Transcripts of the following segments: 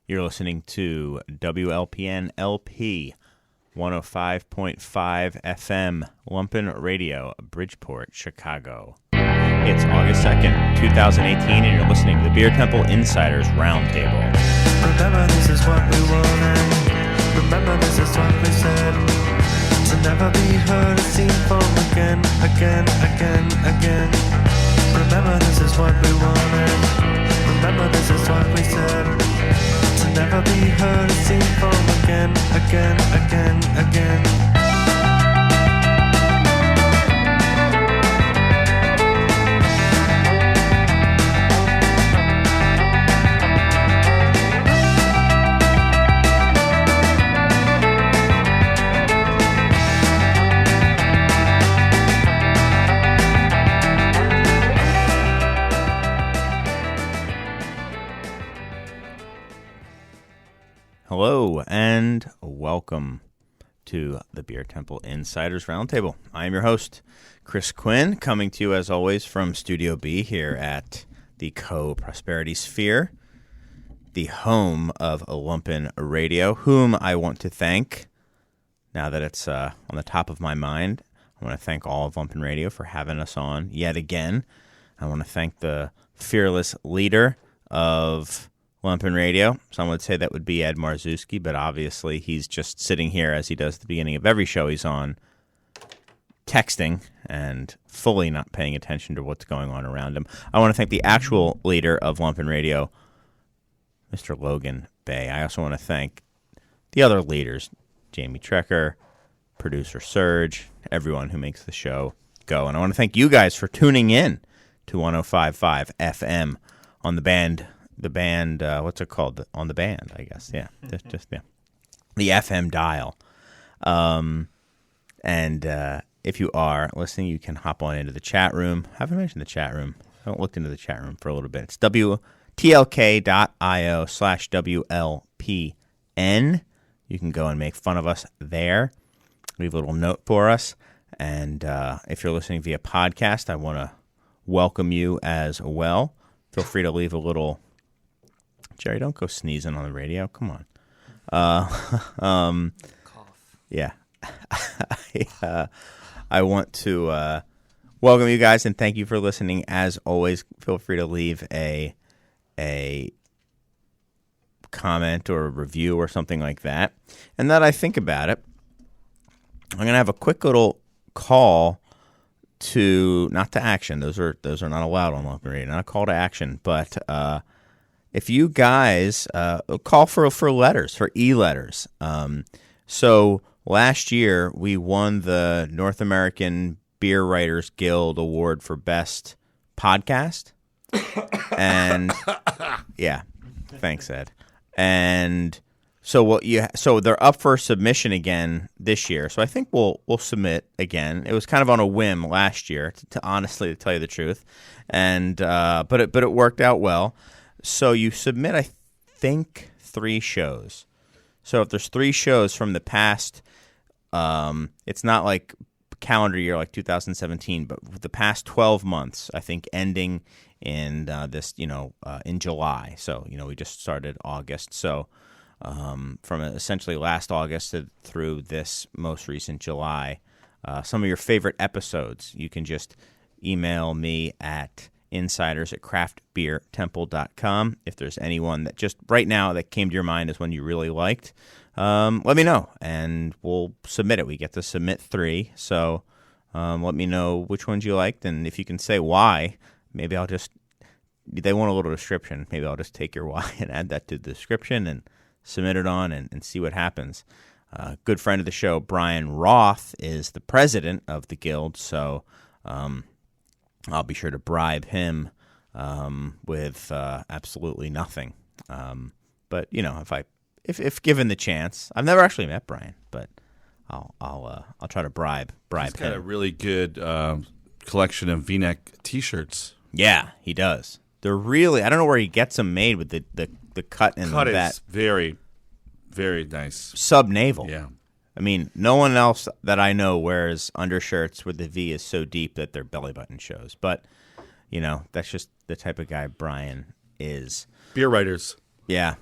You're listening to WLPN LP 105.5 FM, Lumpen Radio, Bridgeport, Chicago. It's August 2nd, 2018, and you're listening to the Beer Temple Insiders Roundtable. Remember, this is what we wanted. Remember, this is what we said. To never be heard or seen from again. Remember, this is what we wanted. Remember, this is what we said. To never be heard or seen from again. Hello and welcome to the Beer Temple Insiders Roundtable. I am your host, Chris Quinn, coming to you as always from Studio B here at the Co-Prosperity Sphere, the home of Lumpen Radio, whom I want to thank. Now that it's on the top of my mind, I want to thank all of Lumpen Radio for having us on yet again. I want to thank the fearless leader of Lumpen Radio. Some would say that would be Ed Marzewski, but obviously he's just sitting here as he does at the beginning of every show he's on, texting and fully not paying attention to what's going on around him. I want to thank the actual leader of Lumpen Radio, Mr. Logan Bay. I also want to thank the other leaders, Jamie Trecker, producer Serge, everyone who makes the show go. And I want to thank you guys for tuning in to 105.5 FM on the band, what's it called? On the band, I guess. Yeah, just the FM dial. And if you are listening, you can hop on into the chat room. I haven't mentioned the chat room. I haven't looked into the chat room for a little bit. It's WTLK.io/WLPN. You can go and make fun of us there. Leave a little note for us. And if you're listening via podcast, I want to welcome you as well. Feel free to leave a little... Jerry, don't go sneezing on the radio. Come on. Cough. Yeah. I want to welcome you guys and thank you for listening. As always, feel free to leave a comment or a review or something like that. And that I think about it, I'm going to have a quick little call to, not to action. Those are not allowed on Lumpen Radio. Not a call to action, but if you guys call for letters, for e-letters. So last year we won the North American Beer Writers Guild Award for Best Podcast. And yeah, thanks, Ed. And so so they're up for submission again this year. So I think we'll submit again. It was kind of on a whim last year, to honestly tell you the truth. And but it worked out well. So you submit, I think, 3 shows. So if there's 3 shows from the past, it's not like calendar year like 2017, but the past 12 months, I think, ending in in July. So, we just started August. So from essentially last August through this most recent July, some of your favorite episodes, you can just email me at insiders@craftbeertemple.com. If there's anyone that just right now that came to your mind as one you really liked, let me know, and we'll submit it. We get to submit 3, so let me know which ones you liked, and if you can say why, maybe they want a little description. Maybe I'll just take your why and add that to the description and submit it on and see what happens. Good friend of the show, Brian Roth, is the president of the guild, so I'll be sure to bribe him with absolutely nothing. But if given the chance, I've never actually met Brian, but I'll try to bribe He's him. got a really good collection of V-neck T-shirts. Yeah, he does. They're really, I don't know where he gets them made with the cut and Cut that is very, very nice. sub-navel. Yeah. I mean, no one else that I know wears undershirts where the V is so deep that their belly button shows. But, that's just the type of guy Brian is. Beer writers. Yeah.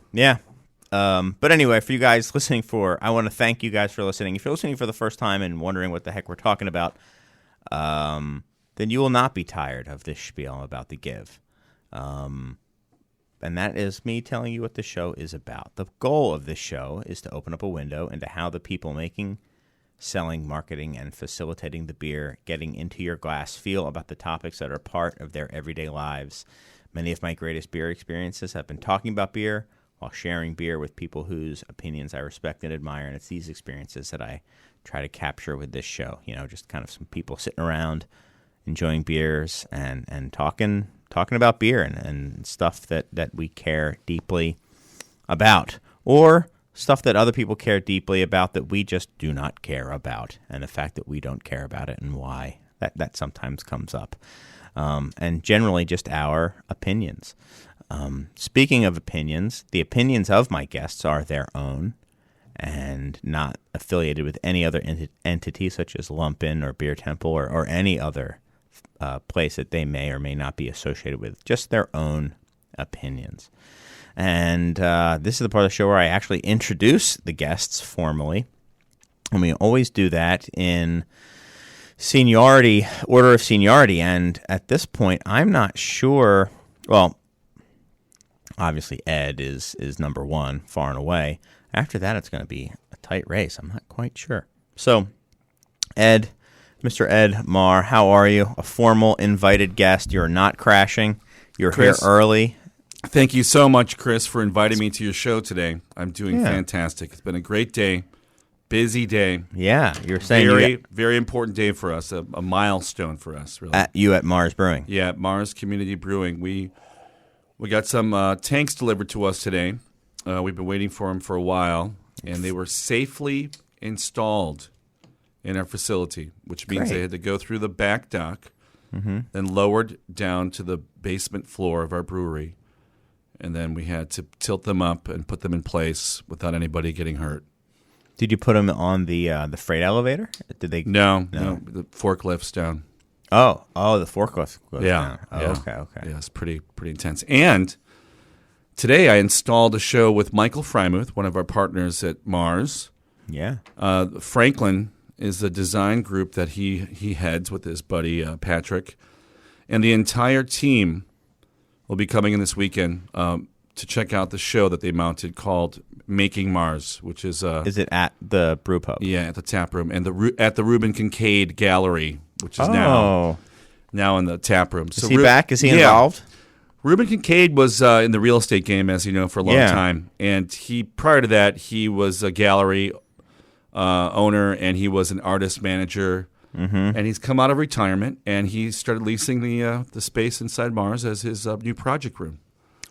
But anyway, for you guys listening I want to thank you guys for listening. If you're listening for the first time and wondering what the heck we're talking about, then you will not be tired of this spiel I'm about to give. And that is me telling you what the show is about. The goal of this show is to open up a window into how the people making, selling, marketing, and facilitating the beer getting into your glass feel about the topics that are part of their everyday lives. Many of my greatest beer experiences have been talking about beer while sharing beer with people whose opinions I respect and admire, and it's these experiences that I try to capture with this show. Just kind of some people sitting around enjoying beers and talking about beer and stuff that we care deeply about, or stuff that other people care deeply about that we just do not care about, and the fact that we don't care about it and why. That sometimes comes up. And generally just our opinions. Speaking of opinions, the opinions of my guests are their own and not affiliated with any other entity such as Lumpen or Beer Temple or any other place that they may or may not be associated with, just their own opinions. And this is the part of the show where I actually introduce the guests formally, and we always do that in order of seniority. And at this point, I'm not sure. Well, obviously Ed is number one, far and away. After that, it's going to be a tight race. I'm not quite sure. So, Ed, Mr. Ed Marr, how are you? A formal invited guest. You're not crashing. You're Chris, here early. Thank you so much, Chris, for inviting me to your show today. I'm doing Yeah. fantastic. It's been a great day, busy day. Yeah, you're saying Very important day for us, a milestone for us, really. at Mars Brewing. Yeah, at Mars Community Brewing. We got some tanks delivered to us today. We've been waiting for them for a while, and they were safely installed in our facility, which means Great. they had to go through the back dock, Mm-hmm. then lowered down to the basement floor of our brewery, and then we had to tilt them up and put them in place without anybody getting hurt. Did you put them on the freight elevator? Did they? No, the forklifts down. Oh, the forklift goes Yeah, down. Oh, yeah. okay. Yeah, it's pretty intense. And today I installed a show with Michael Frymuth, one of our partners at Mars. Yeah. Franklin is the design group that he heads with his buddy Patrick, and the entire team will be coming in this weekend to check out the show that they mounted called Making Mars, which is Is it at the brew pub? yeah, at the tap room and at the Reuben Kincaid Gallery, which is Oh, now in the tap room. is he back? Is he involved? Reuben Kincaid was in the real estate game, as you know, for a long Yeah. time, and prior to that he was a gallery owner, and he was an artist manager, and he's come out of retirement, and he started leasing the space inside Mars as his new project room.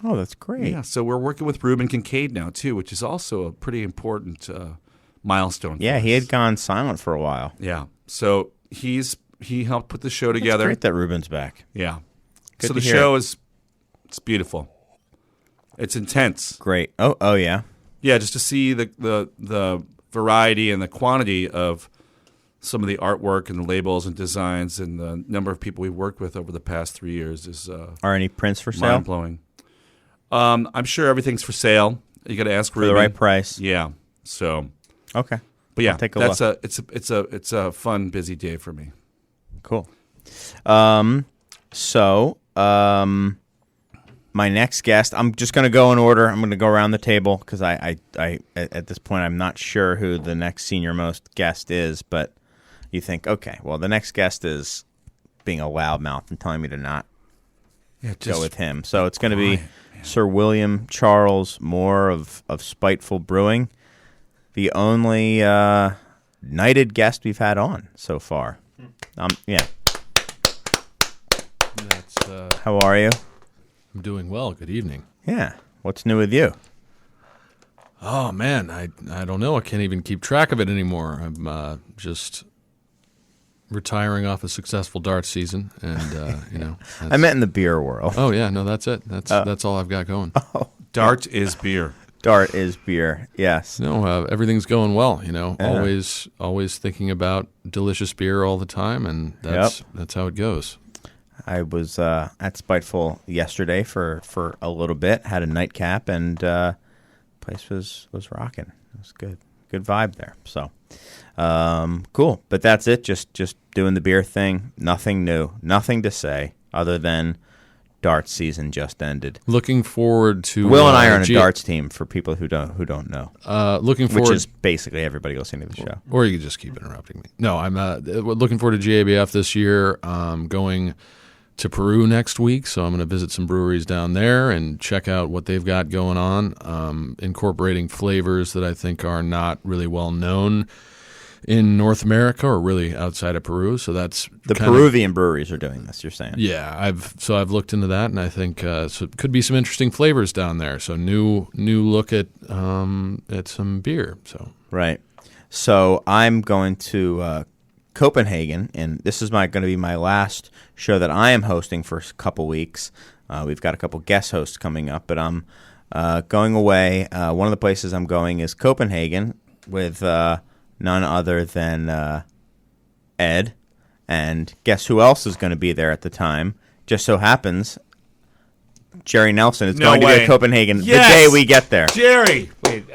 Oh, that's great. Yeah, so we're working with Reuben Kincaid now too, which is also a pretty important milestone. Yeah, for he us. had gone silent for a while. Yeah, so he helped put the show It's together. great that Ruben's back. Yeah, Good so to the hear show it. it's beautiful. It's intense. Great. Oh yeah. Yeah, just to see the variety and the quantity of some of the artwork and the labels and designs and the number of people we've worked with over the past 3 years is Are any prints for sale? mind blowing. I'm sure everything's for sale. You got to ask For the Ruben. right price. Yeah. So, Okay. but yeah, I'll take a that's look. it's a fun, busy day for me. Cool. My next guest, I'm just going to go in order. I'm going to go around the table because I at this point I'm not sure who the next senior most guest is, but you think, okay, well, the next guest is being a loudmouth and telling me to not Yeah, go with him. So it's going to be Sir William Charles Moore of Spiteful Brewing, the only knighted guest we've had on so far. Yeah. That's How are you? I'm doing well. Good evening. Yeah. What's new with you? Oh man, I don't know. I can't even keep track of it anymore. I'm just retiring off a successful darts season, and I meant in the beer world. Oh yeah, no, that's it. That's all I've got going. Dart is beer. Dart is beer. Yes. No, everything's going well. Yeah. Always thinking about delicious beer all the time, and that's how it goes. I was at Spiteful yesterday for a little bit, had a nightcap, and put place was rocking. It was good vibe there. So cool. But that's it. Just doing the beer thing. Nothing new. Nothing to say other than darts season just ended. Looking forward to Will and I are on a darts team for people who don't know. Looking forward, which is basically everybody listening to the show. Or you could just keep interrupting me. No, I'm looking forward to GABF this year. Going to Peru next week, so I'm going to visit some breweries down there and check out what they've got going on, incorporating flavors that I think are not really well known in North America or really outside of Peru. So that's the Peruvian breweries are doing this. You're saying? Yeah, I've looked into that, and I think so it could be some interesting flavors down there. So new look at some beer. So right. So I'm going to Copenhagen, and this is going to be my last show that I am hosting for a couple weeks. We've got a couple guest hosts coming up, but I'm going away. One of the places I'm going is Copenhagen with none other than Ed. And guess who else is going to be there at the time? Just so happens, Jerry Nelson is going to be at Copenhagen the day we get there. Jerry! Wait,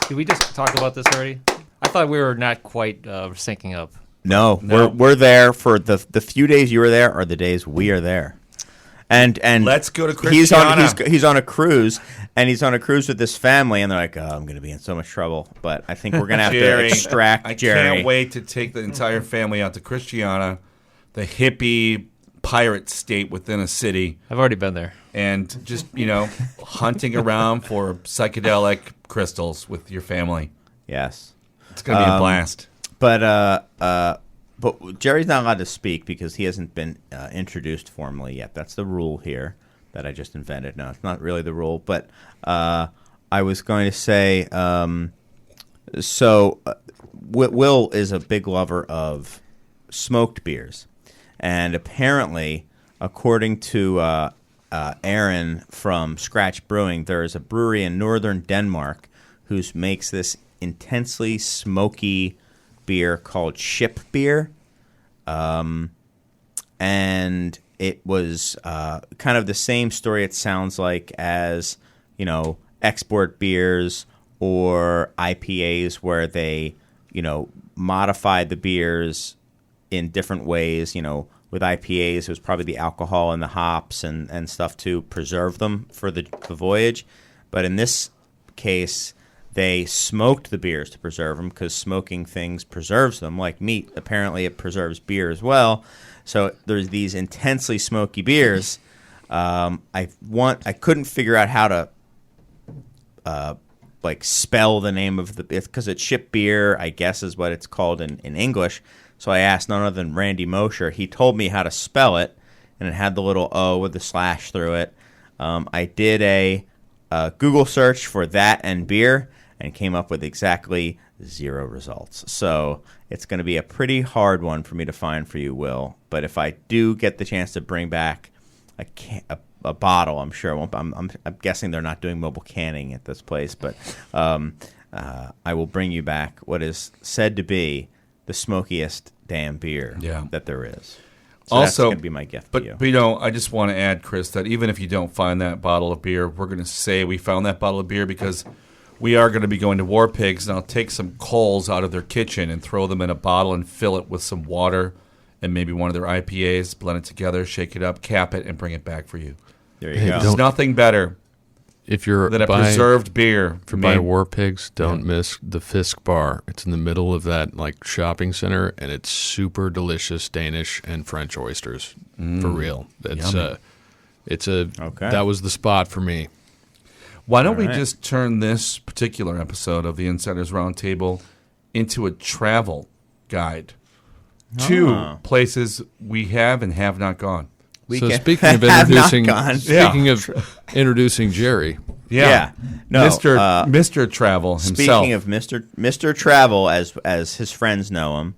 did we just talk about this already? I thought we were not quite syncing up. No, we're there for the few days you were there are the days we are there. And let's go to Christiana. He's on a cruise, and he's on a cruise with his family, and they're like, oh, I'm going to be in so much trouble. But I think we're going to have to extract Jerry. I can't wait to take the entire family out to Christiana, the hippie pirate state within a city. I've already been there. And just, hunting around for psychedelic crystals with your family. Yes. It's going to be a blast. But Jerry's not allowed to speak because he hasn't been introduced formally yet. That's the rule here that I just invented. No, it's not really the rule. But I was going to say, Will is a big lover of smoked beers. And apparently, according to Aaron from Scratch Brewing, there is a brewery in northern Denmark who makes this intensely smoky beer called Ship Beer, and it was kind of the same story, it sounds like, as export beers or IPAs, where they modified the beers in different ways. With IPAs, it was probably the alcohol and the hops and stuff to preserve them for the voyage, but in this case, they smoked the beers to preserve them because smoking things preserves them. Like meat, apparently it preserves beer as well. So there's these intensely smoky beers. I couldn't figure out how to spell the name of because it's Ship Beer, I guess is what it's called in English. So I asked none other than Randy Mosher. He told me how to spell it, and it had the little O with the slash through it. I did a Google search for that and beer, and came up with exactly 0 results. So it's going to be a pretty hard one for me to find for you, Will. But if I do get the chance to bring back a bottle, I'm sure I won't. I'm guessing they're not doing mobile canning at this place, but I will bring you back what is said to be the smokiest damn beer that there is. So also, that's going to be my gift to you. But I just want to add, Chris, that even if you don't find that bottle of beer, we're going to say we found that bottle of beer because we are going to be going to War Pigs, and I'll take some coals out of their kitchen and throw them in a bottle and fill it with some water and maybe one of their IPAs, blend it together, shake it up, cap it, and bring it back for you. There you go. There's nothing better if you're than a preserved beer. If you're by War Pigs, don't miss the Fisk Bar. It's in the middle of that shopping center, and it's super delicious Danish and French oysters for real. That was the spot for me. Why don't we just turn this particular episode of the Insiders Roundtable into a travel guide to places we have and have not gone? Speaking of introducing Jerry, no, Mr. Travel himself. Speaking of Mr. Travel, as his friends know him,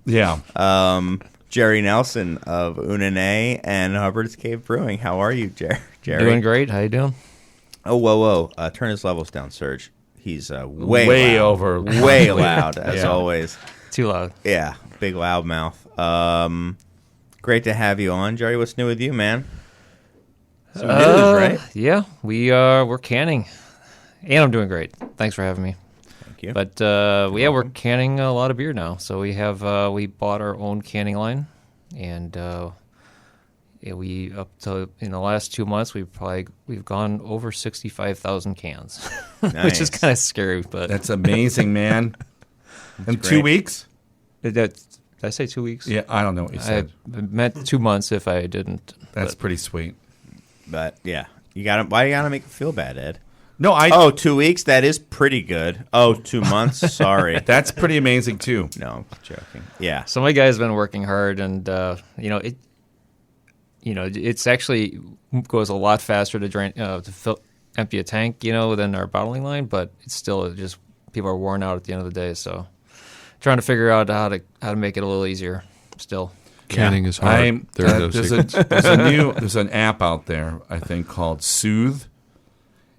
Jerry Nelson of Unane and Hubbard's Cave Brewing. How are you, Jerry? Doing great. How you doing? Oh, whoa. Turn his levels down, Serge. He's way loud. over. Way loud, as always. Too loud. Yeah, big loud mouth. Great to have you on, Jerry. What's new with you, man? Some news, right? Yeah, we're canning. And I'm doing great. Thanks for having me. Thank you. But we're canning a lot of beer now. So we have we bought our own canning line, and we up to in the last 2 months we've gone over 65,000 cans, which is Nice. kind of scary. But That's amazing, man. In 2 great. weeks? did I say 2 weeks? Yeah, I don't know what you I said. meant 2 months if I didn't. That's pretty sweet. But yeah, why you gotta make it feel bad, Ed? No, Oh, 2 weeks? That is pretty good. Oh, 2 months? Sorry. that's pretty amazing too. No, I'm joking. Yeah. So my guy's been working hard, and it's actually goes a lot faster to drain empty a tank, than our bottling line. But it's still just people are worn out at the end of the day. So trying to figure out how to make it a little easier. Still, Canning is hard. There's an app out there I think called Soothe,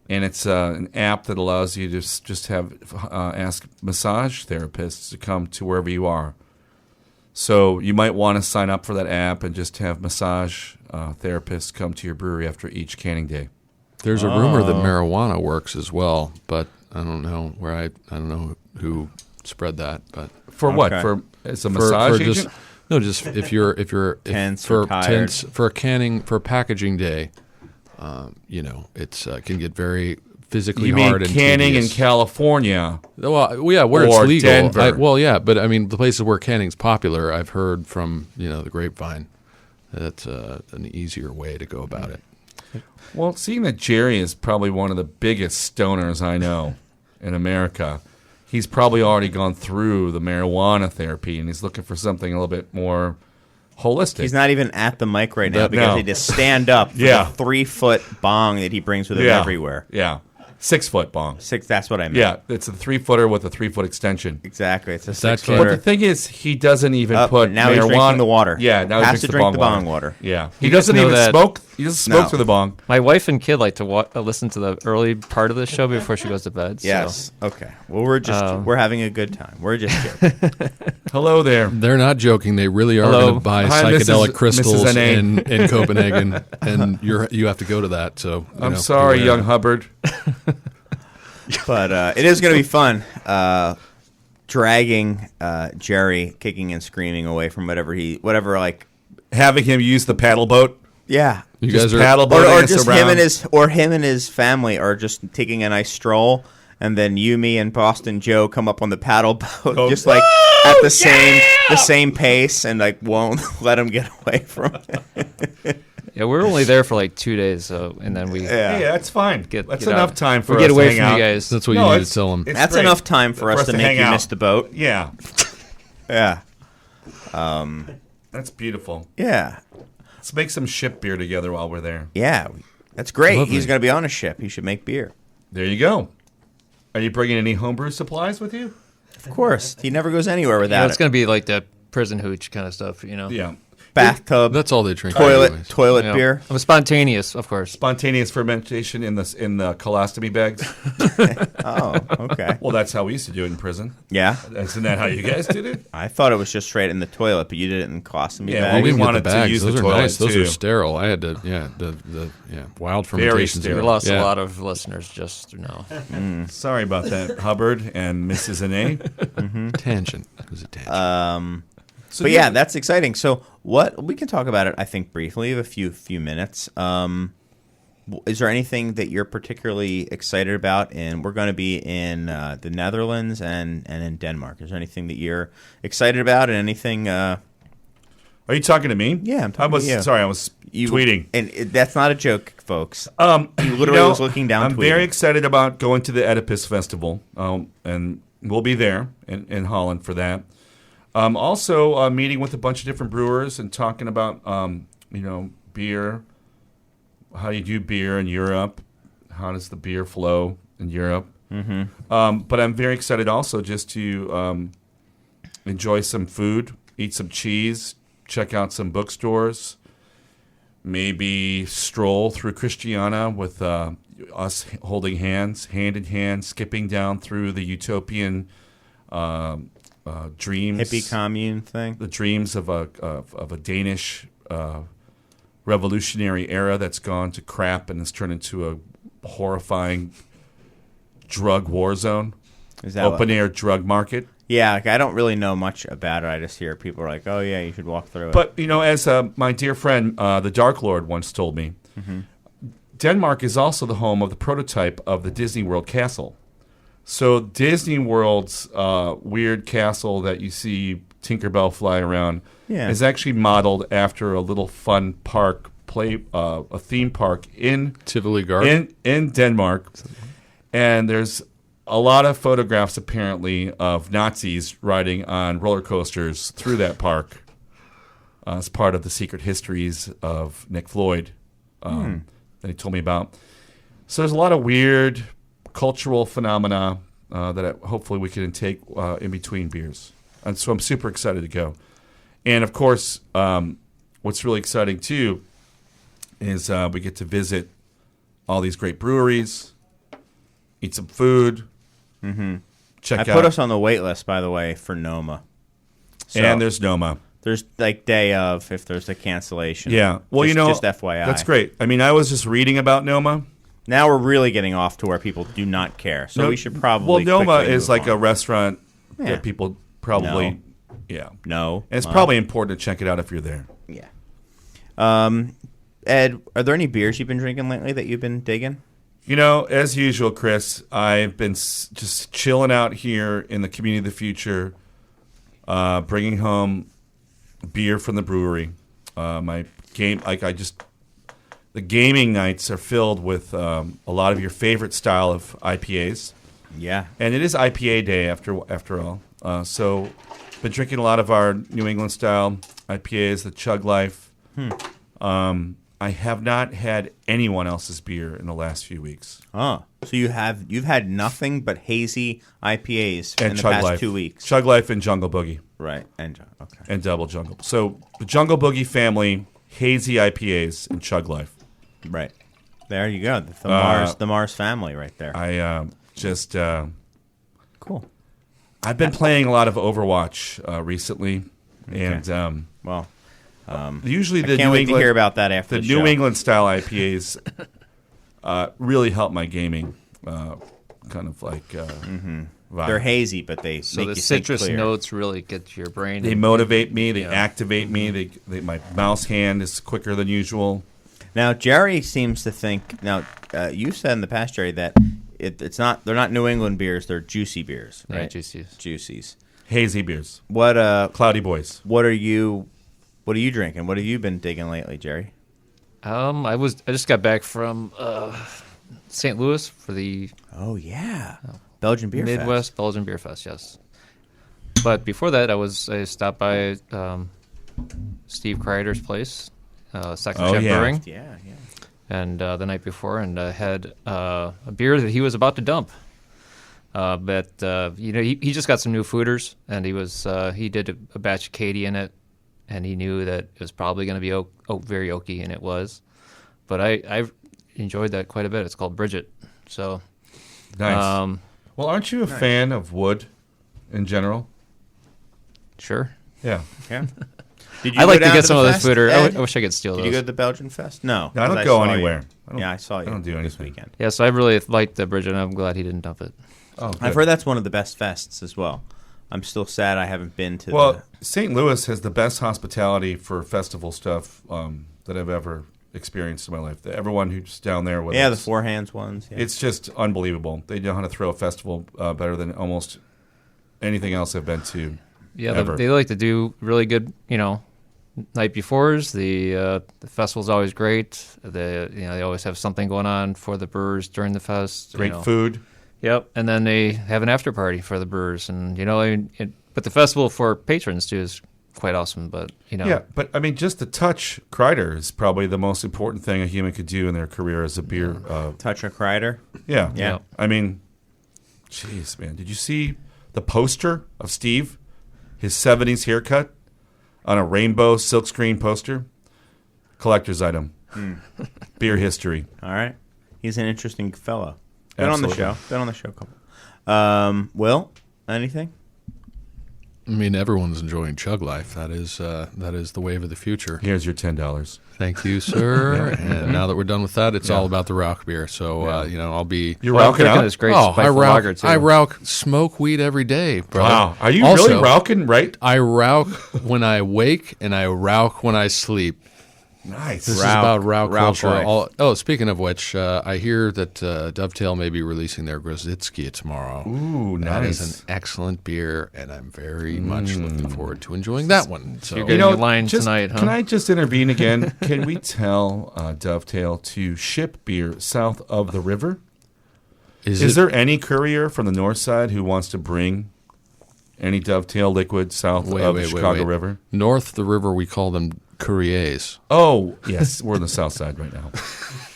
and it's an app that allows you to just have ask massage therapists to come to wherever you are. So you might want to sign up for that app and just have massage therapists come to your brewery after each canning day. There's a rumor that marijuana works as well, but I don't know I don't know who spread that, but For what? Okay. For as a massage agent? just if you're Tense or for tired. for canning for packaging day, it's can get very physically You mean hard and canning in tedious. California? Well, yeah, where Or it's legal. Denver. But I mean, the places where canning's popular, I've heard from the grapevine that's an easier way to go about it. Well, seeing that Jerry is probably one of the biggest stoners I know in America, he's probably already gone through the marijuana therapy, and he's looking for something a little bit more holistic. He's not even at the mic right now That- because no. he just stand up with Yeah. a 3-foot bong that he brings with him Yeah. everywhere. Yeah. 6-foot bong. That's what I meant. Yeah, it's a 3-footer with a 3-foot extension. Exactly. It's a that 6 can- But footer. the thing is, he doesn't even Oh, put now marijuana. he's drinking the water. Yeah, now he Has drinks to the drink bong the water. bong water. Yeah, You he guys doesn't know even that- smoke. He doesn't smoke No. through the bong. my wife and kid like to listen to the early part of the show before she goes to bed. Yes. Okay. Well, we're having a good time. We're just joking. Hello there. They're not joking. They really are Hello. going to buy Hi, psychedelic Mrs. crystals NA. in Copenhagen, and you have to go to that. So I'm sorry, beware. young Hubbard. But it is going to be fun dragging Jerry kicking and screaming away from whatever like Having him use the paddle boat. yeah. You Just guys are paddle Or boating us just around. him and his family are just taking a nice stroll, and then you, me, and Boston Joe come up on the paddle boat, Oh, just like at the same pace, and like won't let him get away from it. Yeah, we're only there for like 2 days, and then we Yeah. Hey, that's fine. Get That's get enough out. time for we us get to away hang from out. you guys. That's what No, you need it's- to tell them. it's That's great enough time for us to make hang you out. miss the boat. Yeah, Yeah, that's beautiful. yeah, Let's make some ship beer together while we're there. yeah. That's great. Lovely. He's going to be on a ship. He should make beer. There you go. Are you bringing any homebrew supplies with you? Of course, he never goes anywhere You know, without it's it. going to be like that prison hooch kind of stuff, Yeah. Bathtub, That's all they drink. toilet anyways. You know. beer. I'm spontaneous, of course. Spontaneous fermentation in the colostomy bags. Oh, okay. Well, that's how we used to do it in prison. Yeah, Isn't that how you guys did it? I thought it was just straight in the toilet, but you did it in colostomy Yeah, bag. well, We we didn't get wanted the to bags. use Those the are toilet, nice. Those too. are sterile. I had to, wild fermentation. sterile. We lost Yeah. a lot of listeners just now. Sorry about that, Hubbard and Mrs. Ane. Tangent. It was a tangent. But yeah, that's exciting. So what we can talk about it, I think, briefly. We have a few minutes. Is there anything that you're particularly excited about? And we're going to be in the Netherlands and in Denmark. Is there anything that you're excited about? And anything? Are you talking to me? Yeah, I'm talking to you. Sorry, I was tweeting. And that's not a joke, folks. He literally was looking down I'm tweeting. very excited about going to the Oedipus Festival, and we'll be there in Holland for that. Also, meeting with a bunch of different brewers and talking about, beer, how you do beer in Europe, how does the beer flow in Europe. Mm-hmm. But I'm very excited also just to enjoy some food, eat some cheese, check out some bookstores, maybe stroll through Christiana with us holding hands, hand in hand, skipping down through the utopian dreams, Hippie commune thing. the dreams of a Danish revolutionary era that's gone to crap and has turned into a horrifying drug war zone, Is that open air drug market. Yeah, like, I don't really know much about it. I just hear people are like, "Oh yeah, you should walk through it." But as my dear friend, the Dark Lord, once told me, Denmark is also the home of the prototype of the Disney World castle. So Disney World's weird castle that you see Tinkerbell fly around is actually modeled after a little fun park, a theme park in Tivoli Garden. in Denmark, and there's a lot of photographs apparently of Nazis riding on roller coasters through that park as part of the secret histories of Nick Floyd that he told me about. So there's a lot of weird cultural phenomena that hopefully we can take in between beers. And so I'm super excited to go. And, of course, what's really exciting, too, is we get to visit all these great breweries, eat some food, check out. I put us on the wait list, by the way, for Noma. So and there's Noma. there's like day of if there's a cancellation. Yeah. Well, just FYI. That's great. I mean, I was just reading about Noma. Now we're really getting off to where people do not care. So we should probably. Well, Noma quickly is move like on. a restaurant Yeah. that people probably. Yeah. No. And it's probably important to check it out if you're there. Yeah. Ed, are there any beers you've been drinking lately that you've been digging? You know, as usual, Chris, I've been just chilling out here in the community of the future, bringing home beer from the brewery. The gaming nights are filled with a lot of your favorite style of IPAs, Yeah. and it is IPA day after all. So, been drinking a lot of our New England style IPAs, the Chug Life. I have not had anyone else's beer in the last few weeks. Oh, so you've had nothing but hazy IPAs And in the Chug past Life. 2 weeks, Chug Life and Jungle Boogie. right? And okay, And Double Jungle. So the Jungle Boogie family, hazy IPAs, and Chug Life. right. There you go. The Mars family, right there. I Cool. I've been playing a lot of Overwatch recently, and Well, usually I the can't New wait England to hear about that after the the New show. England style IPAs really help my gaming. Kind of like vibe. They're hazy, but they So make the you think citrus clear. notes really get to your brain. They motivate me. They activate me. They my mouse hand is quicker than usual. Now, Jerry seems to think. Now, you said in the past, Jerry, that it's not. They're not New England beers. They're juicy beers, Yeah, right? juices. Juicies. Hazy beers. What Cloudy Boys. What are you drinking? What have you been digging lately, Jerry? I just got back from St. Louis for the Oh yeah, Belgian Beer Midwest Fest. Belgian Beer Fest. Yes, but before that, I stopped by Steve Kreider's place, Second Chef Brewing, Yeah. and the night before, and had a beer that he was about to dump. But he just got some new fooders, and he did a batch of Katie in it, and he knew that it was probably going to be very oaky, and it was. But I've enjoyed that quite a bit. It's called Bridget. So Nice. Well, aren't you a fan of wood in general? sure. Yeah. Yeah. Did I like to down get some the of this fest, fooder. Ed? I wish I could steal Did those. you go to the Belgian Fest? No. No, I 'cause don't go saw you. anywhere. Yeah, I saw you. I don't do this anything. weekend. Yeah, so I really liked the Bridget, and I'm glad he didn't dump it. Oh, I've good. heard that's one of the best fests as well. I'm still sad I haven't been to Well, St. Louis has the best hospitality for festival stuff that I've ever experienced in my life. Everyone who's down there, whether the it's- Four Hands ones. Yeah. it's just unbelievable. They know how to throw a festival better than almost anything else I've been to. Yeah, Ever. they like to do really good, night befores. The festival's always great. They always have something going on for the brewers during the fest. Great food. Yep, and then they have an after party for the brewers, and but the festival for patrons too is quite awesome. But Yeah, but I mean, just the touch Kreider is probably the most important thing a human could do in their career as a beer. Touch a Kreider. Yeah. Yeah. I mean, jeez, man, did you see the poster of Steve? His 70s haircut on a rainbow silkscreen poster? Collector's item. Beer history. All right. He's an interesting fellow. Been on the Absolutely. show. Been on the show a couple. Will, anything? I mean, everyone's enjoying Chug Life. That is the wave of the future. Here's your $10. Thank you, sir. And now that we're done with that, it's all about the Rauch beer. So, I'll be... You're Well, I'm rauking drinking out? this great I spiteful lager, Rauch, too. I Rauch smoke weed every day, brother. Wow. Are you Also, really rauking, right? I Rauch when I wake and I Rauch when I sleep. Nice. This is Rauch- about Rauch Rauch culture. life. Speaking of which, I hear that Dovetail may be releasing their Grozitsky tomorrow. Ooh, That nice. is an excellent beer, and I'm very much looking forward to enjoying that one. So, You're getting a line just, tonight, huh? Can I just intervene again? Can we tell Dovetail to ship beer south of the river? Is there any courier from the north side who wants to bring any Dovetail liquid south of the Chicago River? North the river, we call them couriers. Oh, yes. We're on the south side right now.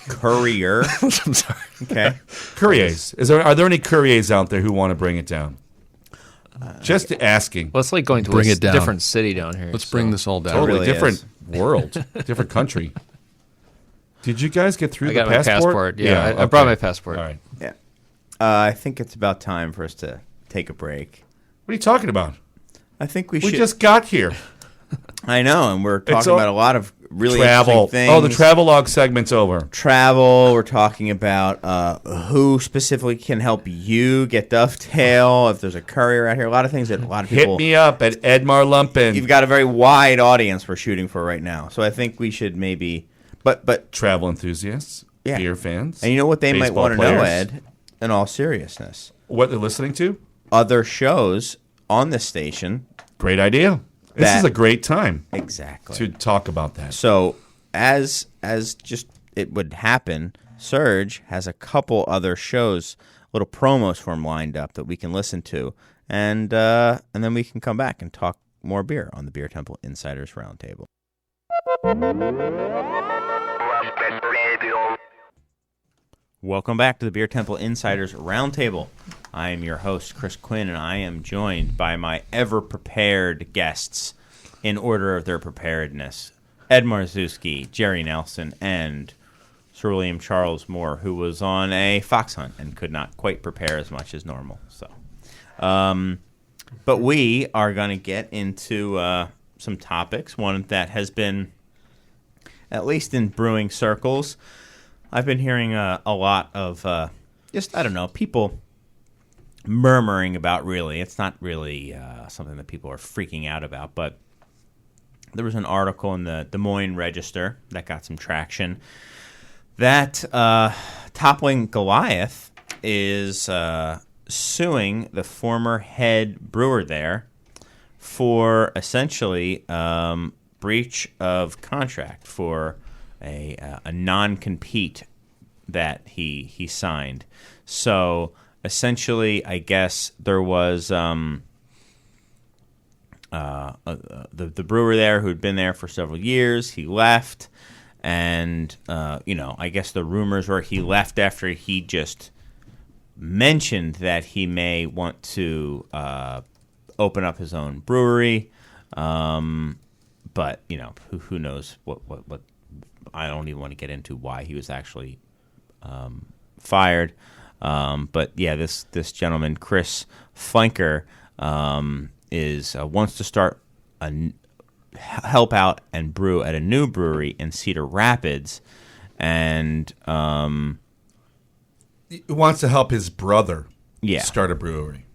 Courier. I'm sorry. Okay. Couriers. Are there any couriers out there who want to bring it down? Just asking. Well, it's like going to Bring a it down. different city down here. Let's so- bring this all down. Totally really different is. world, different country. Did you guys get through I the got my passport. Yeah, I brought my passport. All right. Yeah. I think it's about time for us to take a break. What are you talking about? I think we We should. just got here. I know, and we're talking all- about a lot of really Travel. interesting things. Oh, the travelogue segment's over. Travel. We're talking about who specifically can help you get Dovetail. If there's a courier out here, a lot of things that a lot of people. Hit me up at Edmar Lumpin. You've got a very wide audience we're shooting for right now, so I think we should maybe. But Travel enthusiasts, Yeah. beer fans. and you know what they might baseball want to know, players. Ed? In all seriousness, What they're listening to? other shows on this station. Great idea. This That- is a great time Exactly. to talk about that. So as just it would happen, Surge has a couple other shows, little promos for him lined up that we can listen to, and then we can come back and talk more beer on the Beer Temple Insiders Roundtable. Welcome back to the Beer Temple Insiders Roundtable. I am your host, Chris Quinn, and I am joined by my ever-prepared guests in order of their preparedness. Ed Marzewski, Jerry Nelson, and Sir William Charles Moore, who was on a fox hunt and could not quite prepare as much as normal. But we are going to get into some topics, one that has been, at least in brewing circles, I've been hearing a lot of people murmuring about. Really, it's not really something that people are freaking out about, but there was an article in the Des Moines Register that got some traction that Toppling Goliath is suing the former head brewer there for essentially breach of contract for a non-compete that he signed. So essentially, I guess there was the brewer there who had been there for several years. He left, and I guess the rumors were he left after he just mentioned that he may want to open up his own brewery. But who knows what I don't even want to get into why he was actually fired. But yeah, this gentleman, Chris Flanker, is wants to start help out and brew at a new brewery in Cedar Rapids, and He wants to help his brother Yeah. start a brewery.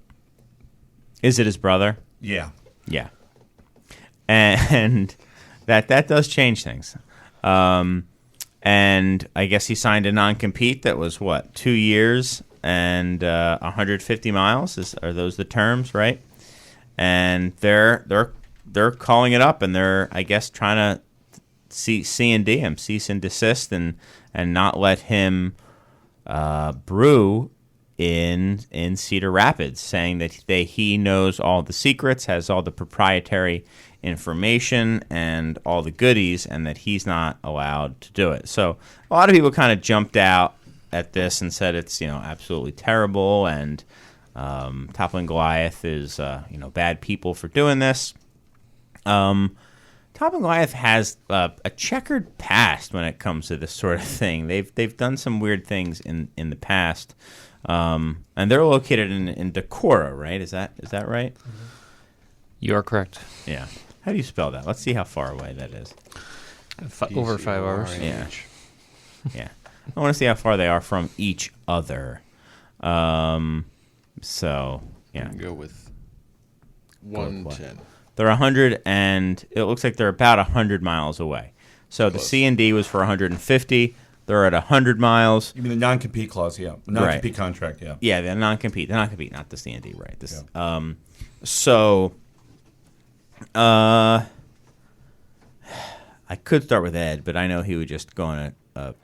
is it his brother? Yeah. Yeah, and that does change things. And I guess he signed a non-compete that was 2 years and 150 miles. Are those the terms, right? And they're calling it up, and they're, I guess, trying to C&D him, cease and desist, and not let him brew in Cedar Rapids, saying that he knows all the secrets, has all the proprietary information and all the goodies, and that he's not allowed to do it. So a lot of people kind of jumped out at this and said it's absolutely terrible, and Toppling Goliath is bad people for doing this. Toppling Goliath has a checkered past when it comes to this sort of thing. They've done some weird things in the past, and they're located in Decorah, right? Is that right? You are correct. Yeah. How do you spell that? Let's see how far away that is. Over 5 hours. Yeah. Yeah. I want to see how far they are from each other. So, yeah. Go with what? 110. They're 100 and it looks like they're about 100 miles away. So the C&D was for 150. They're at 100 miles. You mean the non-compete clause, yeah. The non-compete contract, yeah. Yeah, the non-compete. The non-compete, not the C&D, right. This, So, I could start with Ed, but I know he would just go on a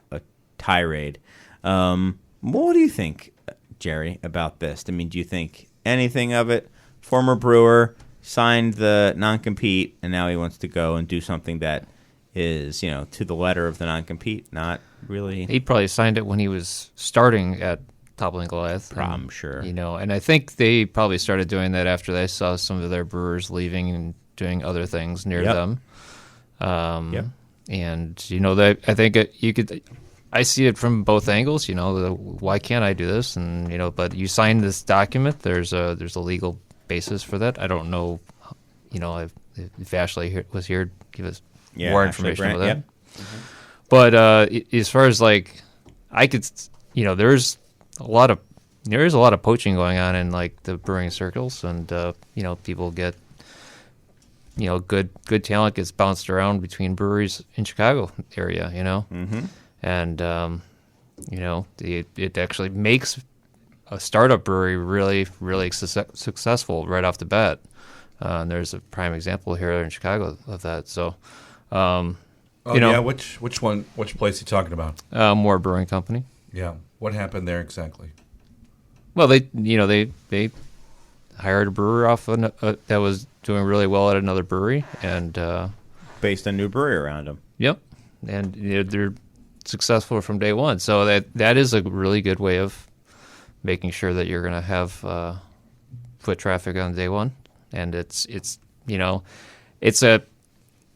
tirade. What do you think, Jerry, about this? I mean, do you think anything of it? Former Brewer signed the non-compete, and now he wants to go and do something that is, to the letter of the non-compete, not really. He probably signed it when he was starting at Toppling Goliath. I'm sure. And I think they probably started doing that after they saw some of their brewers leaving and doing other things near them. Yep. And that I think I see it from both angles. Why can't I do this? And but you signed this document. There's a legal basis for that. I don't know. If Ashley was here, to give us more information about that. Yep. But as far as I could, there's a lot of poaching going on in the brewing circles, and people get. Good talent gets bounced around between breweries in Chicago area, Mm-hmm. and it actually makes a startup brewery really, really successful right off the bat. And there's a prime example here in Chicago of that. So, which one? Which place are you talking about? Moore Brewing Company. Yeah, what happened there exactly? Well, they hired a brewer off that was doing really well at another brewery, and Based a new brewery around them. Yep, and they're successful from day one. So that is a really good way of making sure that you're going to have foot traffic on day one, and it's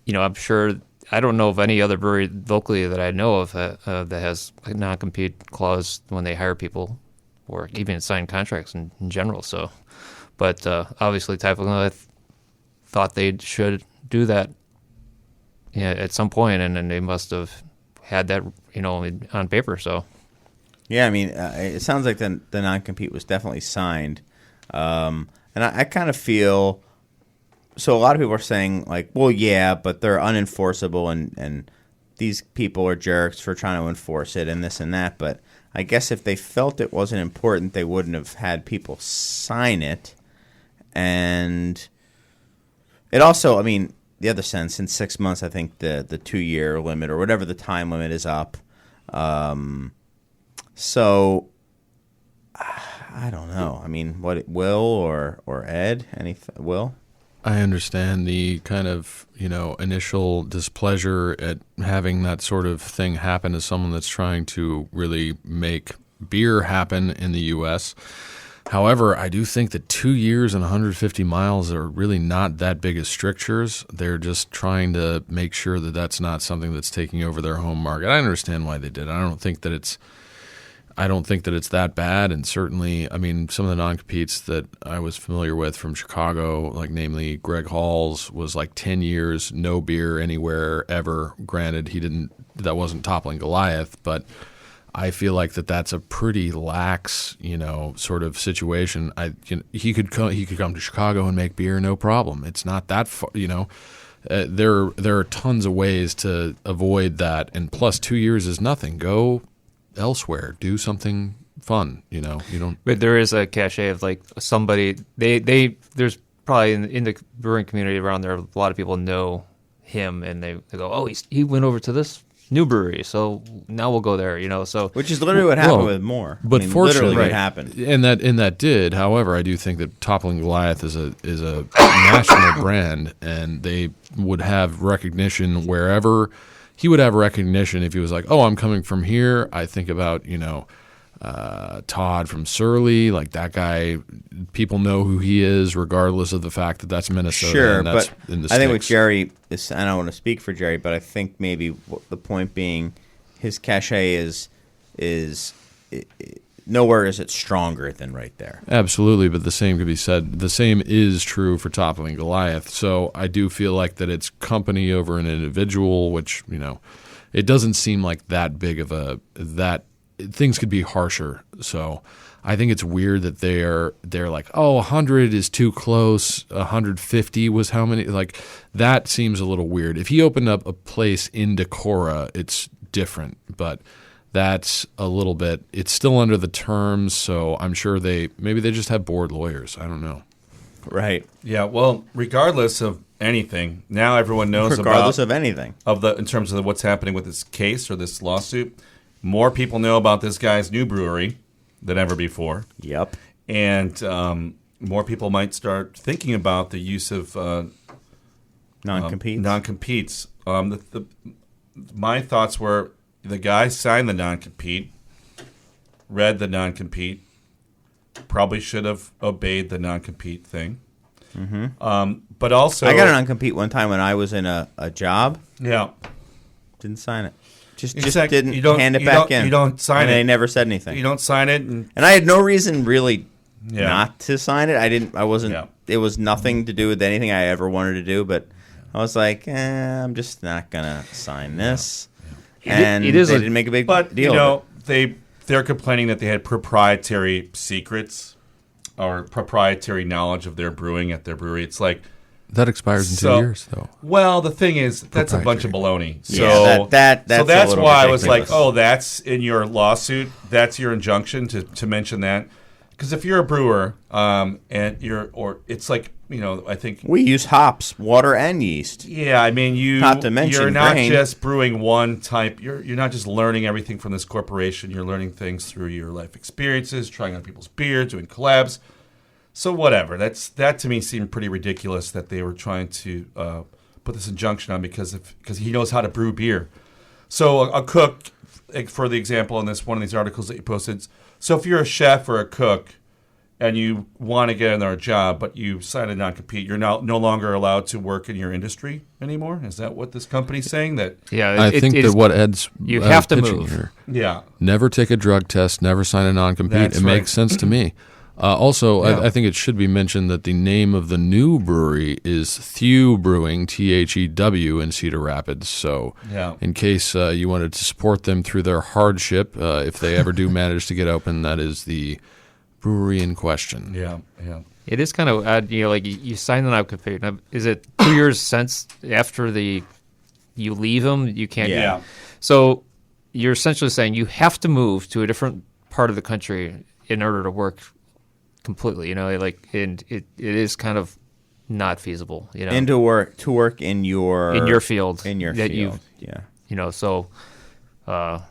I'm sure. I don't know of any other brewery locally that I know of that has a non-compete clause when they hire people, or even sign contracts in general. So, but obviously, Toppling thought they should do that at some point, and then they must have had that on paper. So, yeah, I mean, it sounds like the non-compete was definitely signed, and I kind of feel. So a lot of people are saying, well, yeah, but they're unenforceable, and these people are jerks for trying to enforce it and this and that. But I guess if they felt it wasn't important, they wouldn't have had people sign it. And it also, I mean, the other sense, in 6 months, I think the 2-year limit or whatever the time limit is up. So I don't know. I mean, what Will or Ed? Will? I understand the kind of, initial displeasure at having that sort of thing happen as someone that's trying to really make beer happen in the U.S. However, I do think that 2 years and 150 miles are really not that big of strictures. They're just trying to make sure that that's not something that's taking over their home market. I understand why they did it. I don't think that it's that bad, and certainly, I mean, some of the non-competes that I was familiar with from Chicago, namely Greg Hall's, was 10 years, no beer anywhere ever. Granted, that wasn't Toppling Goliath, but I feel like that's a pretty lax, sort of situation. He could come to Chicago and make beer, no problem. It's not that far, there are tons of ways to avoid that, and plus 2 years is nothing. Go elsewhere, do something fun. You don't. But there is a cachet of somebody. There's probably in the brewing community around there, a lot of people know him, and they go, oh, he went over to this new brewery, so now we'll go there. So which is literally what happened with Moore. But fortunately, what happened, and that did. However, I do think that Toppling Goliath is a national brand, and they would have recognition wherever. He would have recognition if he was like, oh, I'm coming from here. I think about, Todd from Surly. That guy, people know who he is regardless of the fact that that's Minnesota. Sure, and that's but in the I think sticks. with Jerry, I don't want to speak for Jerry, but I think maybe the point being his cachet is nowhere is it stronger than right there. Absolutely, but the same could be said. The same is true for Toppling Goliath. So I do feel like that it's company over an individual, which, it doesn't seem like that big of that things could be harsher. So I think it's weird that they're like, oh, 100 is too close. 150 was how many? Like, that seems a little weird. If he opened up a place in Decorah, it's different, but that's a little bit. It's still under the terms, so I'm sure maybe they just have bored lawyers. I don't know. Right. Yeah. Well, regardless of anything, now everyone knows Regardless of anything. in terms of what's happening with this case or this lawsuit. More people know about this guy's new brewery than ever before. Yep. And more people might start thinking about the use of Non-competes. Non-competes. My thoughts were the guy signed the non-compete, read the non-compete, probably should have obeyed the non-compete thing. Mm-hmm. But also, I got a non-compete one time when I was in a job. Yeah. Didn't sign it. Just Exactly. didn't You don't- hand it you back don't- in. you don't sign and it. they never said anything. You don't sign it, and And I had no reason really Yeah. not to sign it. I wasn't. Yeah. It was nothing to do with anything I ever wanted to do. But I was like, I'm just not gonna sign this. And It is they a- didn't make a big but deal. of they're complaining that they had proprietary secrets or proprietary knowledge of their brewing at their brewery. It's like, That expires in 2 So- years, though. well, the thing is, that's a bunch of baloney. So Yeah, that's so a that's little why I was like, ridiculous. oh, that's in your lawsuit. That's your injunction to mention that. Because if you're a brewer, and it's like, I think, we use hops, water, and yeast. yeah, I mean, Not to mention you're not grain. just brewing one type. You're not just learning everything from this corporation. You're learning things through your life experiences, trying out people's beer, doing collabs. So whatever. That to me seemed pretty ridiculous that they were trying to put this injunction on because he knows how to brew beer. So a cook, for the example in one of these articles that you posted. So if you're a chef or a cook and you want to get another job, but you sign a non-compete, you're no longer allowed to work in your industry anymore? Is that what this company's saying? That Yeah, I think that what Ed's you have to pitching move. here, yeah. never take a drug test, never sign a non-compete. That's It right. makes sense to me. Also, Yeah. I think it should be mentioned that the name of the new brewery is Thew Brewing, Thew, in Cedar Rapids. So, Yeah. in case you wanted to support them through their hardship, if they ever do manage to get open, that is the brewery in question. Yeah. It is kind of odd, like you sign the non-compete. Now, is it 2 years since after you leave them, you can't? Yeah. So you're essentially saying you have to move to a different part of the country in order to work completely. And it is kind of not feasible. And to work in your field. that field. Yeah. So that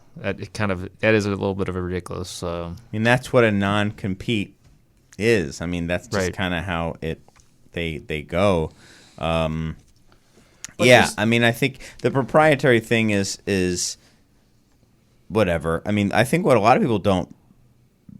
is a little bit of a ridiculous. I mean, that's what a non-compete is. I mean, that's just Right. kind of how they go. But Yeah, this- I mean, I think the proprietary thing is whatever. I mean, I think what a lot of people don't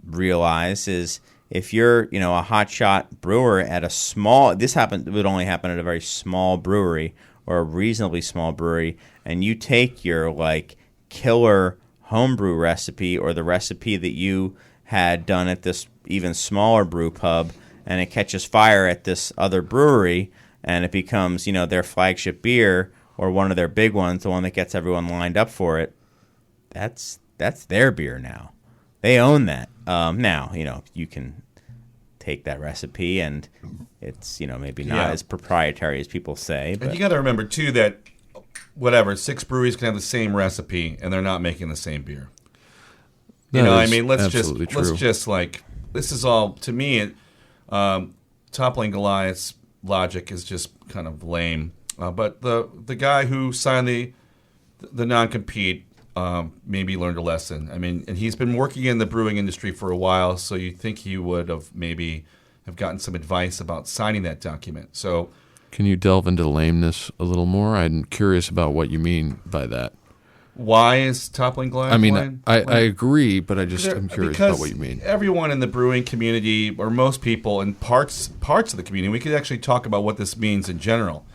realize is if you're, a hotshot brewer at a small, would only happen at a very small brewery or a reasonably small brewery, and you take your like killer homebrew recipe or the recipe that you had done at this even smaller brew pub, and it catches fire at this other brewery, and it becomes, their flagship beer or one of their big ones, the one that gets everyone lined up for it. That's their beer now. They own that. Now, you can take that recipe and it's, maybe not Yeah. as proprietary as people say. But And you got to remember too that 6 breweries can have the same recipe and they're not making the same beer. That I is mean, let's absolutely just true. this is all to me. Toppling Goliath's logic is just kind of lame. But the guy who signed the non-compete maybe learned a lesson. I mean, and he's been working in the brewing industry for a while, so you'd think he would have maybe have gotten some advice about signing that document. So, Can you delve into lameness a little more? I'm curious about what you mean by that. why is Toppling Goliath? I mean, lame? I agree, but I'm curious Because about what you mean. Everyone in the brewing community, or most people in parts of the community, we could actually talk about what this means in general.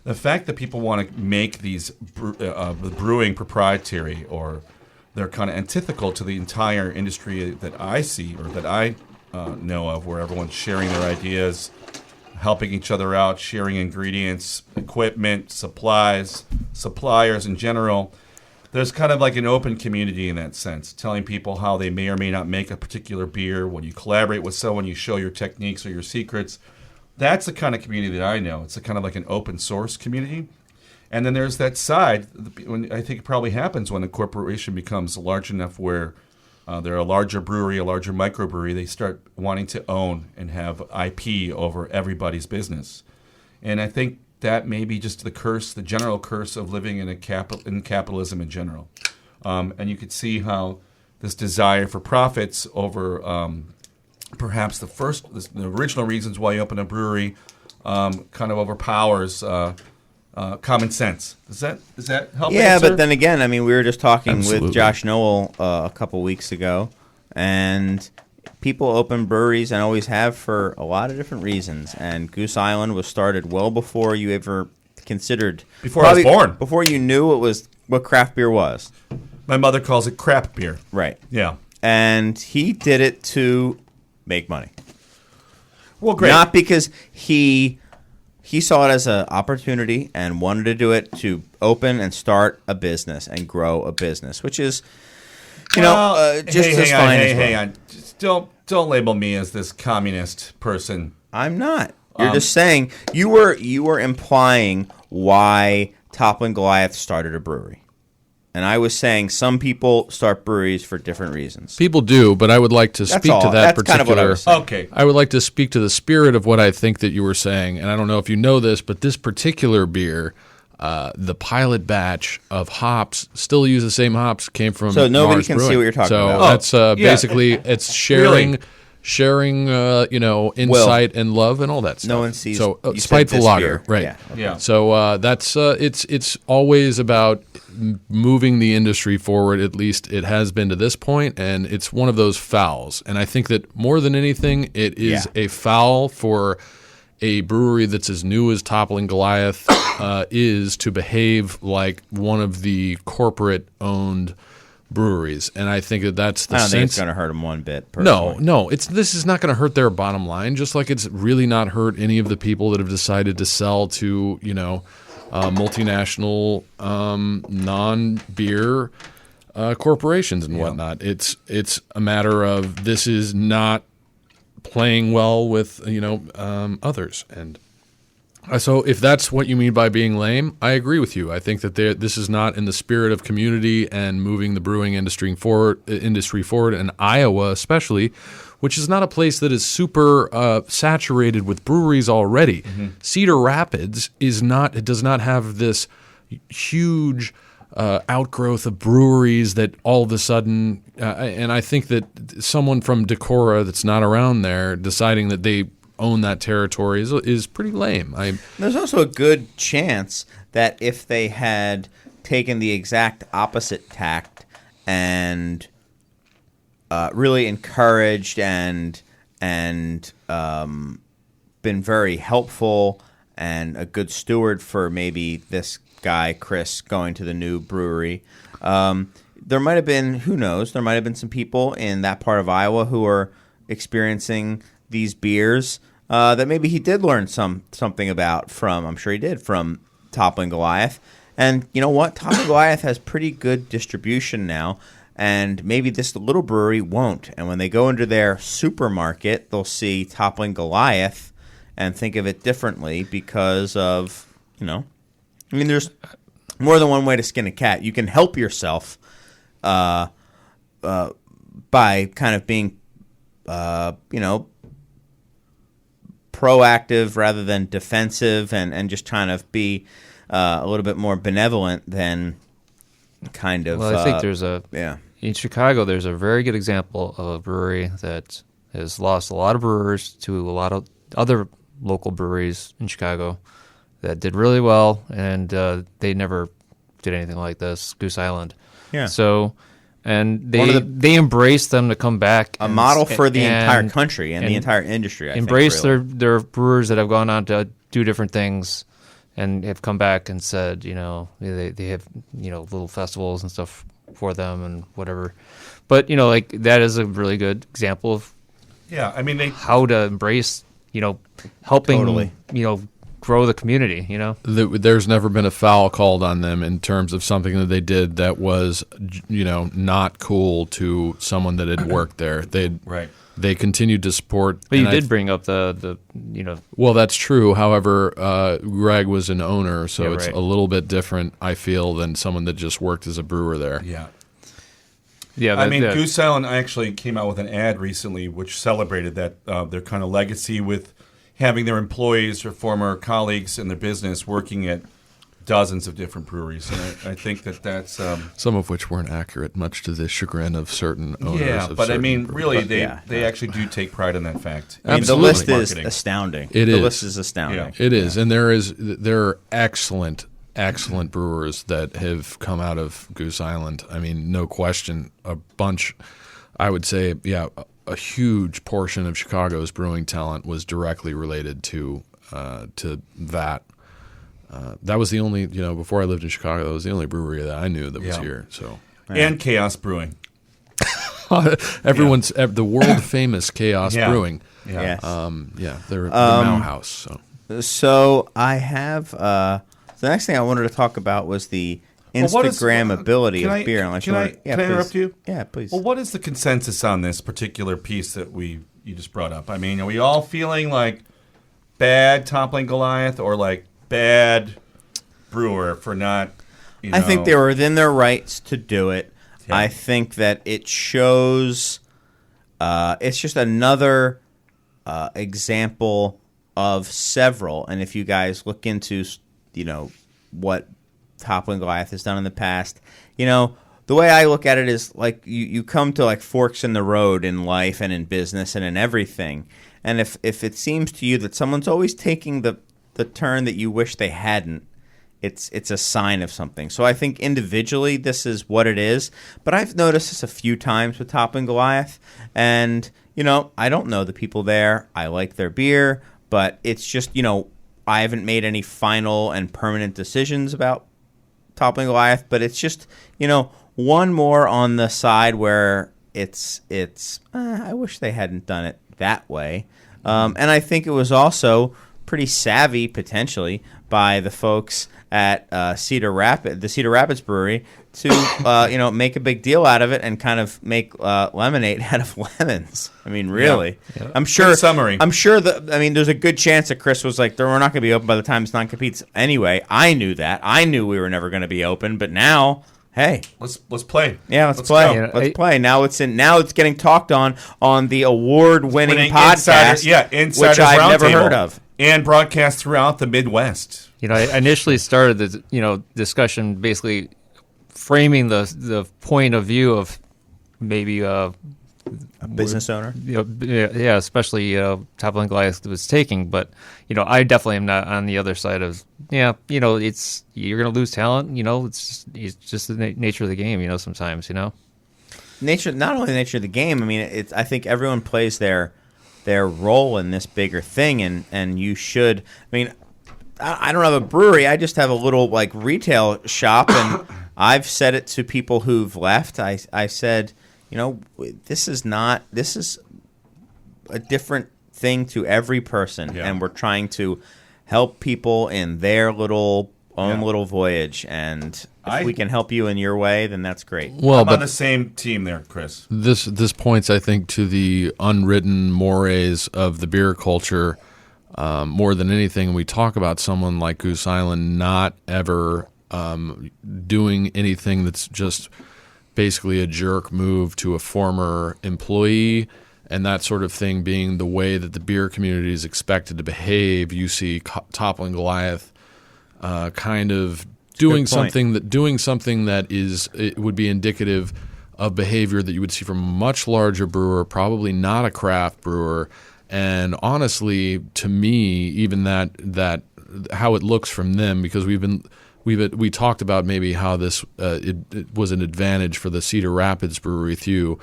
The fact that people want to make these brewing proprietary or they're kind of antithetical to the entire industry that I see or that I know of, where everyone's sharing their ideas, helping each other out, sharing ingredients, equipment, supplies, suppliers in general. There's kind of like an open community in that sense, telling people how they may or may not make a particular beer. When you collaborate with someone, you show your techniques or your secrets. That's the kind of community that I know. It's a kind of like an open source community. And then there's that side, when I think it probably happens when a corporation becomes large enough where they're a larger brewery, a larger microbrewery, they start wanting to own and have IP over everybody's business. And I think that may be just the curse, the general curse of living in in capitalism in general. And you could see how this desire for profits over perhaps the original reasons why you open a brewery kind of overpowers common sense. Does that help? Yeah, answer? but then again, I mean, we were just talking Absolutely. with Josh Noel a couple weeks ago, and people open breweries and always have for a lot of different reasons. And Goose Island was started well before you ever considered. Before I was born. Before you knew what craft beer was. My mother calls it crap beer. Right. Yeah. And he did it to make money. Well, great. Not because he saw it as an opportunity and wanted to do it to open and start a business and grow a business, which is, just as fine as well. Hang on. Just don't label me as this communist person. I'm not. You're just saying you were implying why Toppling Goliath started a brewery. And I was saying some people start breweries for different reasons. People do, but I would like to speak all. to that That's kind of what I particular. was saying. Okay. I would like to speak to the spirit of what I think that you were saying, and I don't know if you know this, but this particular beer, the pilot batch of hops, still use the same hops, came from So nobody Mars can see Brewing. what you're talking so about. that's yeah. basically it's sharing. Really? Sharing, insight and love and all that stuff. No one sees- So you said spiteful this lager, beer. right? Yeah, okay. Yeah. So that's it's always about moving the industry forward. At least it has been to this point, and it's one of those fouls. And I think that more than anything, it is a foul for a brewery that's as new as Toppling Goliath is to behave like one of the corporate-owned breweries. And I think that that's the I don't think sense. it's going to hurt them one bit. Personally. No, this is not going to hurt their bottom line. Just like it's really not hurt any of the people that have decided to sell to multinational non-beer corporations and whatnot. It's a matter of this is not playing well with others. And so if that's what you mean by being lame, I agree with you. I think that this is not in the spirit of community and moving the brewing industry forward in Iowa especially, which is not a place that is super saturated with breweries already. Mm-hmm. Cedar Rapids does not have this huge outgrowth of breweries that all of a sudden, and I think that someone from Decorah that's not around there deciding that they own that territory is pretty lame. There's also a good chance that if they had taken the exact opposite tact and really encouraged and been very helpful and a good steward for maybe this guy Chris going to the new brewery, there might have been, who knows, there might have been some people in that part of Iowa who are experiencing these beers that maybe he did learn something about from, I'm sure he did, from Toppling Goliath. And you know what? Toppling Goliath has pretty good distribution now, and maybe this little brewery won't. And when they go into their supermarket, they'll see Toppling Goliath and think of it differently because of, there's more than one way to skin a cat. You can help yourself by kind of being, proactive rather than defensive and just trying to be a little bit more benevolent than kind of... Well, I think there's in Chicago, there's a very good example of a brewery that has lost a lot of brewers to a lot of other local breweries in Chicago that did really well, and they never did anything like this, Goose Island. Yeah. So... And they embrace them to come back. A model for the entire country and the entire industry, I embrace think, really. their brewers that have gone on to do different things and have come back and said, they have, little festivals and stuff for them and whatever. But like that is a really good example of Yeah, I mean, how to embrace helping Totally. grow the community. There's never been a foul called on them in terms of something that they did that was, not cool to someone that had worked there. right. They continued to support. But you and did bring up the Well, that's true. However, Greg was an owner, so Yeah, it's right. a little bit different, I feel, than someone that just worked as a brewer there. Yeah. yeah. I mean, that- Goose Island actually came out with an ad recently which celebrated that their kind of legacy with having their employees or former colleagues in their business working at dozens of different breweries. And I think that's Some of which weren't accurate, much to the chagrin of certain owners. yeah. of But I certain mean, breweries. really, But, they actually do take pride in that fact. I mean, the Absolutely. list is Marketing. astounding. It the is. list is astounding. Yeah. It is, and there are excellent brewers that have come out of Goose Island. I mean, no question, a bunch. I would say, a huge portion of Chicago's brewing talent was directly related to that. That was the only, before I lived in Chicago, that was the only brewery that I knew that was Yeah. here. So And Chaos Brewing. everyone's the world famous Chaos Yeah. Brewing. Yes. They're the Mau House. So. So I have the next thing I wanted to talk about was the Well, what is- Instagrammability can of I- beer. Unless can you I- want, can I please. interrupt you? Yeah, please. Well, what is the consensus on this particular piece that you just brought up? I mean, are we all feeling like bad Toppling Goliath or like bad brewer for not? I think they were within their rights to do it. Yeah. I think that it shows. It's just another example of several. And if you guys look into, what Toppling Goliath has done in the past, the way I look at it is like you come to like forks in the road in life and in business and in everything. And if it seems to you that someone's always taking the turn that you wish they hadn't, it's a sign of something. So I think individually this is what it is. But I've noticed this a few times with Toppling Goliath. And, I don't know the people there. I like their beer. But it's just, I haven't made any final and permanent decisions about Toppling Goliath. But it's just, one more on the side where it's I wish they hadn't done it that way. And I think it was also pretty savvy, potentially, by the folks at the Cedar Rapids Brewery to make a big deal out of it and kind of make lemonade out of lemons. I mean, really, Yeah. I'm sure. Good summary. I'm sure there's a good chance that Chris was like, "We're not going to be open by the time it's non-competes." Anyway, I knew that. I knew we were never going to be open, but now, hey. Let's play. Yeah, let's play. go. Yeah, Let's play. Now it's getting talked on the award-winning Winning podcast, Insiders which I've never Roundtable. heard of. And broadcast throughout the Midwest. I initially started the discussion basically framing the point of view of maybe A business owner. especially Toppling Goliath was taking, but I definitely am not on the other side of it's you're going to lose talent. It's just the nature of the game. Sometimes Nature, not only the nature of the game. I mean, I think everyone plays their role in this bigger thing, and you should. I mean, I don't have a brewery. I just have a little like retail shop, and I've said it to people who've left. I said, this is a different thing to every person, Yeah. and we're trying to help people in their own Yeah. little voyage. And if we can help you in your way, then that's great. Well, I'm on but the same team there, Chris. this points, I think, to the unwritten mores of the beer culture more than anything. We talk about someone like Goose Island not ever doing anything that's just basically a jerk move to a former employee and that sort of thing being the way that the beer community is expected to behave. You see Toppling Goliath kind of doing Good point. something that it would be indicative of behavior that you would see from a much larger brewer, probably not a craft brewer. And honestly, to me, even that how it looks from them, because we talked about maybe how this it was an advantage for the Cedar Rapids Brewery Thew,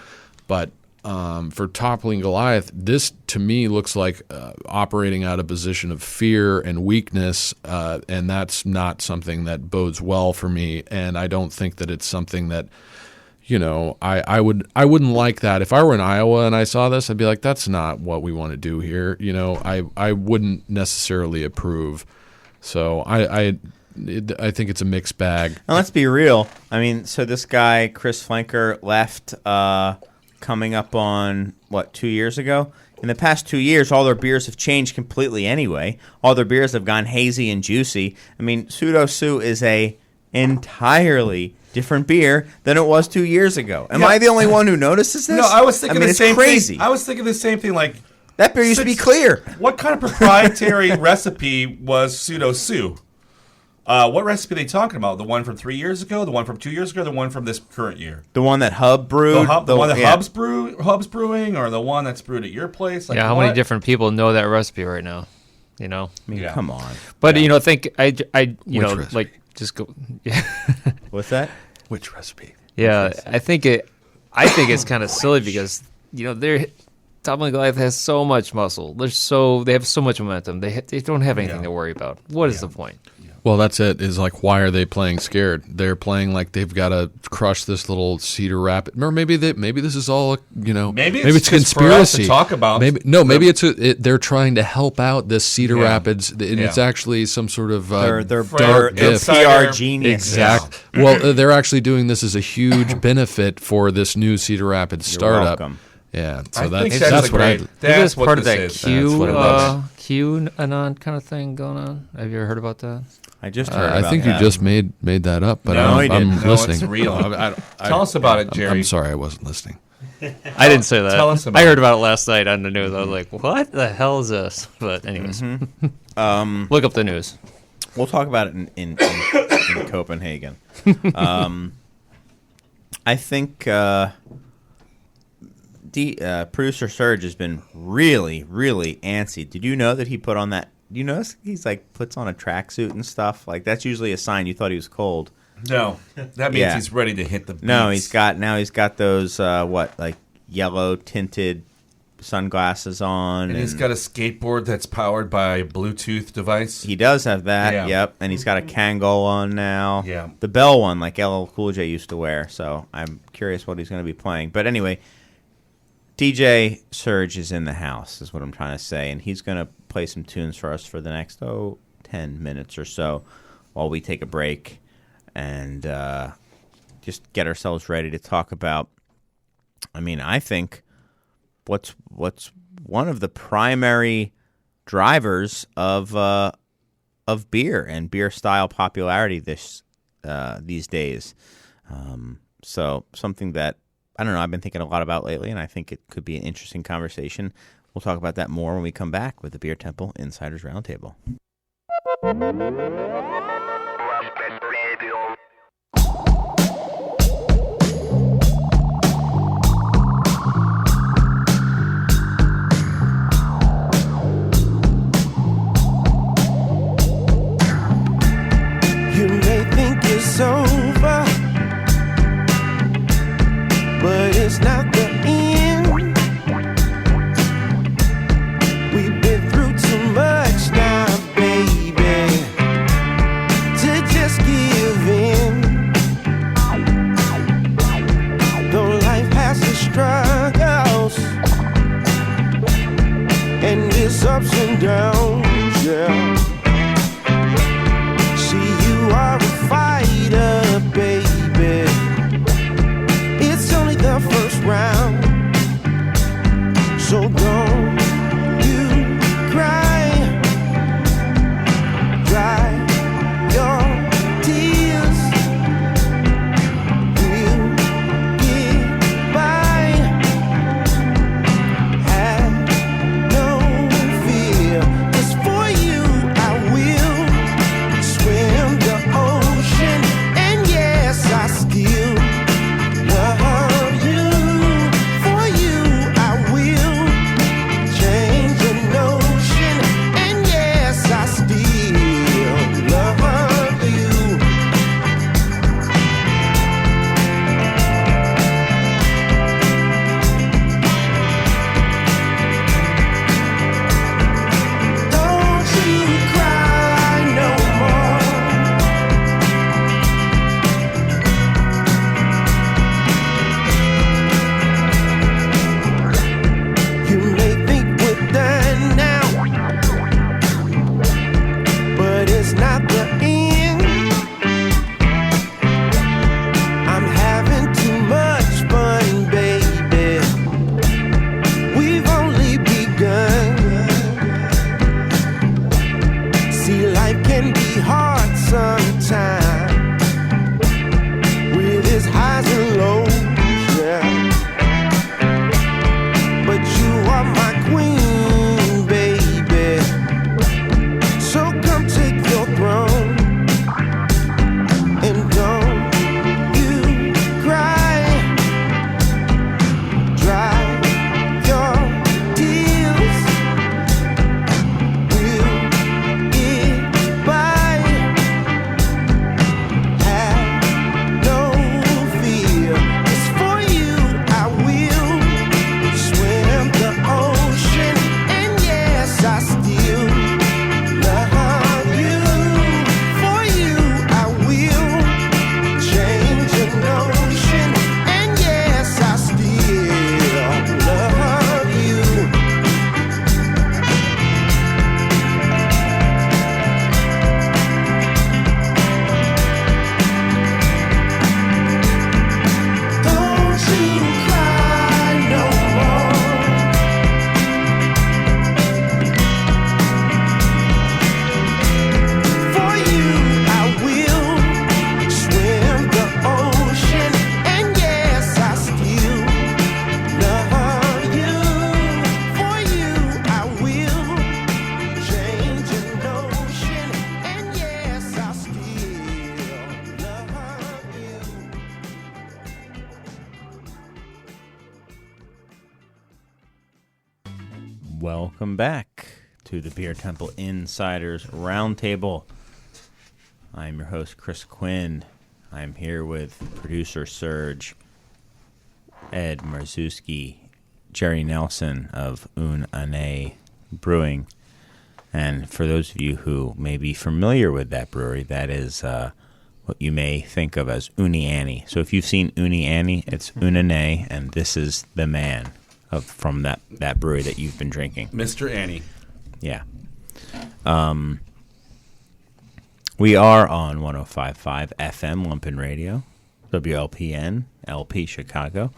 but for Toppling Goliath, this to me looks like operating out of a position of fear and weakness, and that's not something that bodes well for me. And I don't think that it's something that I wouldn't like that. If I were in Iowa and I saw this, I'd be like, that's not what we want to do here. I wouldn't necessarily approve. So I think it's a mixed bag. And let's be real. I mean, so this guy, Chris Flanker, left coming up on, 2 years ago? In the past 2 years, all their beers have changed completely anyway. All their beers have gone hazy and juicy. I mean, Pseudo Sue is a entirely different beer than it was 2 years ago. Am I the only one who notices this? No, I was thinking the same it's crazy. thing. I was thinking the same thing. Like that beer used to be clear. What kind of proprietary recipe was Pseudo Sue? What recipe are they talking about? The one from 3 years ago, the one from 2 years ago, the one from this current year? The one that Hub brewed? The one that Hub's brewing, or the one that's brewed at your place? Like, how many different people know that recipe right now? I mean, come on. But think I recipe? like just go. What's that? Which recipe? Yeah, I think it's kind of silly because Top and Goliath has so much muscle. They have so much momentum. They don't have anything to worry about. What is the point? Well, that's it. Is like, why are they playing scared? They're playing like they've got to crush this little Cedar Rapids. Or maybe this is all Maybe it's just for us conspiracy. to talk about. Maybe they're trying to help out this Cedar Rapids, and it's actually some sort of They're dark gift. PR genius. Exactly. Well, they're actually doing this as a huge benefit for this new Cedar Rapids startup. Welcome. Yeah, so I think that's what I. That's part of this that is. QAnon kind of thing going on. Have you ever heard about that? I just heard I about think that. you just made that up, but No, he I'm didn't. No, listening. it's real. I- Tell us about it, Jerry. I'm sorry, I wasn't listening. I didn't say that. Tell us about I heard about it last night on the news. I was like, what the hell is this? But anyways, look up the news. We'll talk about it in Copenhagen. I think producer Serge has been really, really antsy. Did you know that he put on that? Do you notice he's like puts on a tracksuit and stuff? Like that's usually a sign you thought he was cold. No, that means he's ready to hit the beats. No, he's got those like yellow tinted sunglasses on, And he's got a skateboard that's powered by a Bluetooth device. He does have that. Yeah. Yep, and he's got a Kangol on now. Yeah. The Bell one, like LL Cool J used to wear. So I'm curious what he's going to be playing. But anyway, DJ Serge is in the house, is what I'm trying to say, and he's going to play some tunes for us for the next 10 minutes or so while we take a break and just get ourselves ready to talk about. I mean, I think what's one of the primary drivers of beer and beer style popularity these days. So something that I don't know, I've been thinking a lot about lately, and I think it could be an interesting conversation. We'll talk about that more when we come back with the Beer Temple Insiders Roundtable. You may think it's over, but it's not the end. We've been through too much now, baby, to just give in. Though life has its struggles and its ups and downs, yeah. See, you are a fighter. Life can be hard sometimes, with its highs and lows, yeah. But you are my queen, baby. So come take your throne, and don't you cry, dry your tears. We'll get by, have no fear. It's for you I will swim the ocean, and yes, I still love you. For you I will change an ocean, and yes, I still love you. Don't you cry no more. For you I will swim the ocean, and yes, I still love you. For you I will change an ocean, and yes, I still love you. Welcome back to the Beer Temple Insiders Roundtable. I'm your host, Chris Quinn. I'm here with producer Serge, Ed Marzewski, Jerry Nelson of Un Ane Brewing. And for those of you who may be familiar with that brewery, that is what you may think of as Uni Annie. So if you've seen Uni Annie, it's Un Ane, and this is the man from that brewery that you've been drinking. Mr. Annie. Yeah. We are on 105.5 FM Lumpen Radio, WLPN, LP Chicago.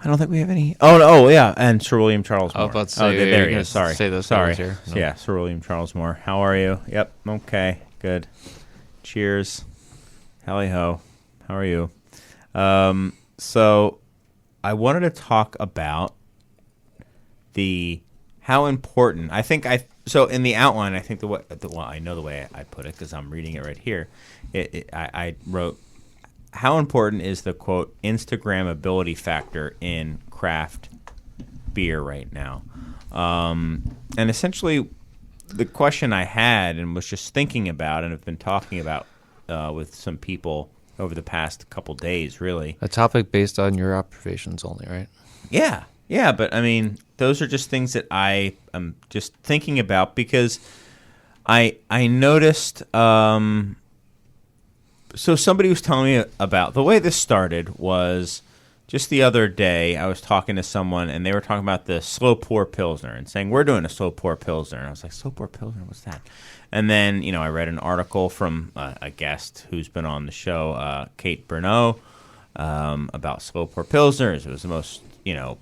I don't think we have any. Oh, yeah, and Sir William Charles Moore. I was about to say, there you're he is. Sorry. say those Sorry. guys here. No. Yeah, Sir William Charles Moore. How are you? Yep. Okay. Good. Cheers. Hally ho. How are you? So I wanted to talk about how important so in the outline, I think I know the way I put it because I'm reading it right here. I wrote, how important is the quote Instagrammability factor in craft beer right now? And essentially, the question I had and was just thinking about and have been talking about with some people over the past couple days, really. A topic based on your observations only, right? Yeah, but I mean, those are just things that I am just thinking about because I noticed. So somebody was telling me about the way this started was just the other day. I was talking to someone and they were talking about the slow pour Pilsner and saying we're doing a slow pour Pilsner. And I was like, slow pour Pilsner, what's that? And then I read an article from a guest who's been on the show, Kate Bernot, about slow pour Pilsners. It was the most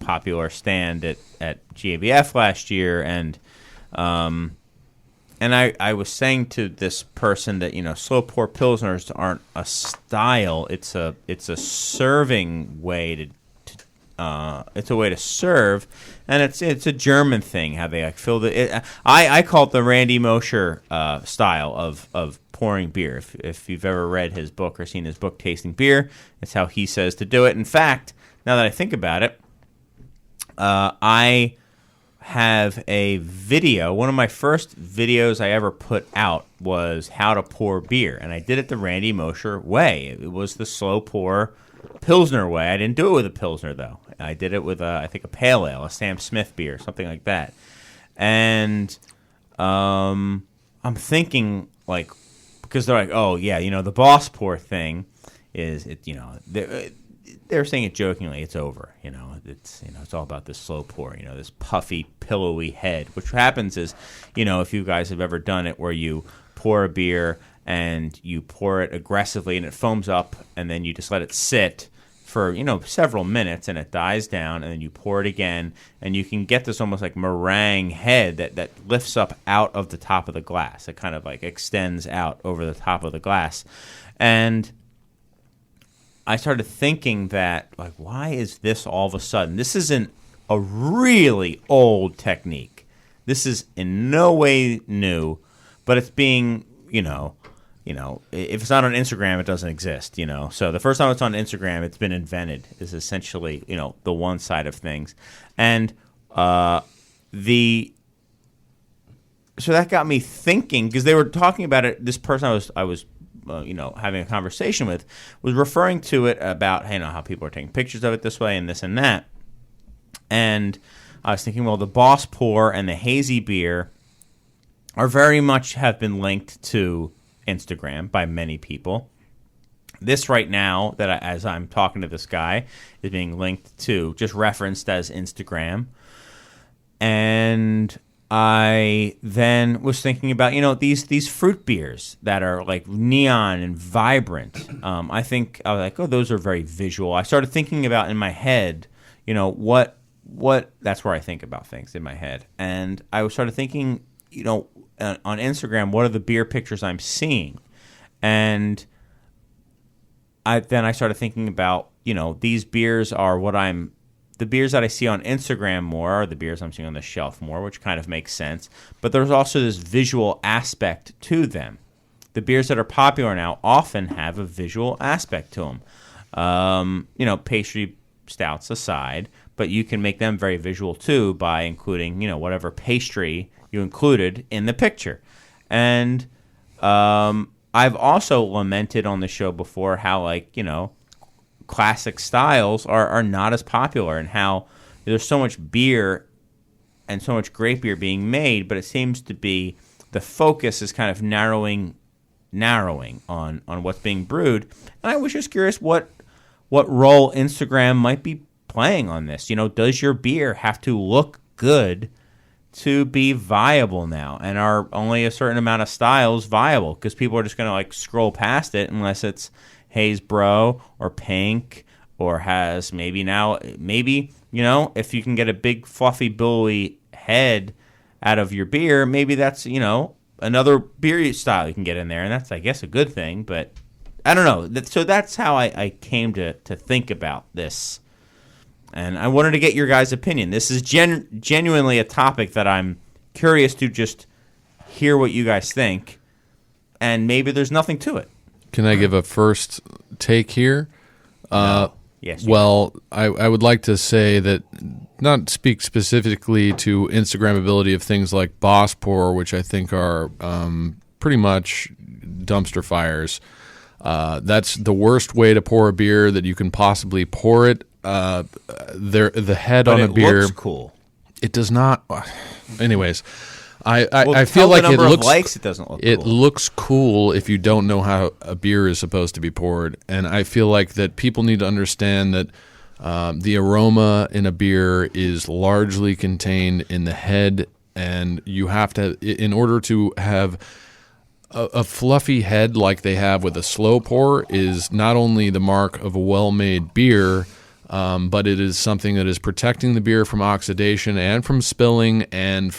popular stand at GABF last year, and I was saying to this person that slow pour Pilsners aren't a style; it's a serving way it's a way to serve, and it's a German thing how they fill the. I call it the Randy Mosher style of pouring beer. If you've ever read his book or seen his book Tasting Beer, it's how he says to do it. In fact, now that I think about it. I have a video. One of my first videos I ever put out was how to pour beer, and I did it the Randy Mosher way. It was the slow pour Pilsner way. I didn't do it with a Pilsner, though. I did it with, I think, a Pale Ale, a Sam Smith beer, something like that. And I'm thinking, because they're like, oh, yeah, the boss pour thing is, they're saying it jokingly. It's over. It's all about this slow pour. This puffy, pillowy head. Which happens is, if you guys have ever done it, where you pour a beer and you pour it aggressively and it foams up, and then you just let it sit. for, several minutes, and it dies down, and then you pour it again, and you can get this almost like meringue head that lifts up out of the top of the glass. It kind of like extends out over the top of the glass. And I started thinking that, like, why is this all of a sudden? This isn't a really old technique. This is in no way new, but it's being, if it's not on Instagram, it doesn't exist, So the first time it's on Instagram, it's been invented, is essentially, the one side of things. And so that got me thinking, because they were talking about it. This person I was having a conversation with was referring to it about, how people are taking pictures of it this way and this and that. And I was thinking, well, the Boss Pour and the Hazy beer are very much have been linked to Instagram by many people. This right now, as I'm talking to this guy, is being linked to, just referenced as Instagram. And I then was thinking about, these fruit beers that are like neon and vibrant. I was like, oh, those are very visual. I started thinking about in my head, what that's where I think about things in my head. And I started thinking, on Instagram, what are the beer pictures I'm seeing? And I started thinking about, these beers are the beers that I see on Instagram more are the beers I'm seeing on the shelf more, which kind of makes sense. But there's also this visual aspect to them. The beers that are popular now often have a visual aspect to them. Pastry stouts aside, but you can make them very visual too by including, whatever pastry you included in the picture. And I've also lamented on the show before how, classic styles are not as popular, and how there's so much beer and so much great beer being made, but it seems to be the focus is kind of narrowing on what's being brewed. And I was just curious what role Instagram might be playing on this. Does your beer have to look good to be viable now? And are only a certain amount of styles viable? Because people are just going to scroll past it unless it's Haze Bro or Pink, or has maybe, if you can get a big fluffy billowy head out of your beer, maybe that's, another beer style you can get in there. And that's, I guess, a good thing. But I don't know. So that's how I came to think about this. And I wanted to get your guys' opinion. This is genuinely a topic that I'm curious to just hear what you guys think. And maybe there's nothing to it. Can I give a first take here? No. Yes. Well, I would like to say that, not speak specifically to Instagrammability of things like Boss Pour, which I think are pretty much dumpster fires. That's the worst way to pour a beer that you can possibly pour it. The head But on a beer. It looks cool. It does not. Anyways, I Well, feel like the it number looks. of likes, it doesn't look It cool. looks cool if you don't know how a beer is supposed to be poured, and I feel like that people need to understand that the aroma in a beer is largely contained in the head, and you have to, in order to have a fluffy head like they have with a slow pour, is not only the mark of a well-made beer, but it is something that is protecting the beer from oxidation and from spilling, and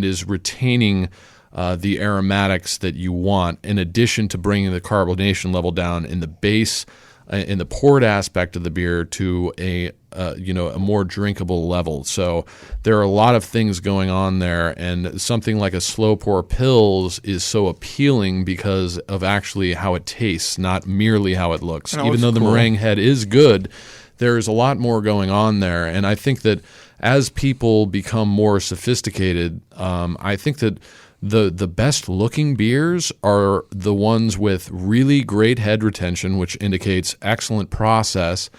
is retaining the aromatics that you want, in addition to bringing the carbonation level down in the base, in the poured aspect of the beer to a more drinkable level. So there are a lot of things going on there, and something like a slow pour Pils is so appealing because of actually how it tastes, not merely how it looks. And it Even looks though the cool. meringue head is good, there's a lot more going on there, and I think that as people become more sophisticated, I think that the best looking beers are the ones with really great head retention, which indicates excellent process,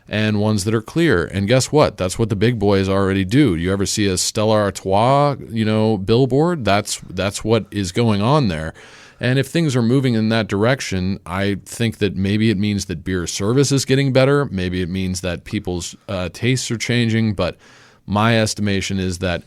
and ones that are clear. And guess what? That's what the big boys already do. You ever see a Stella Artois, billboard? That's what is going on there. And if things are moving in that direction, I think that maybe it means that beer service is getting better. Maybe it means that people's tastes are changing. But my estimation is that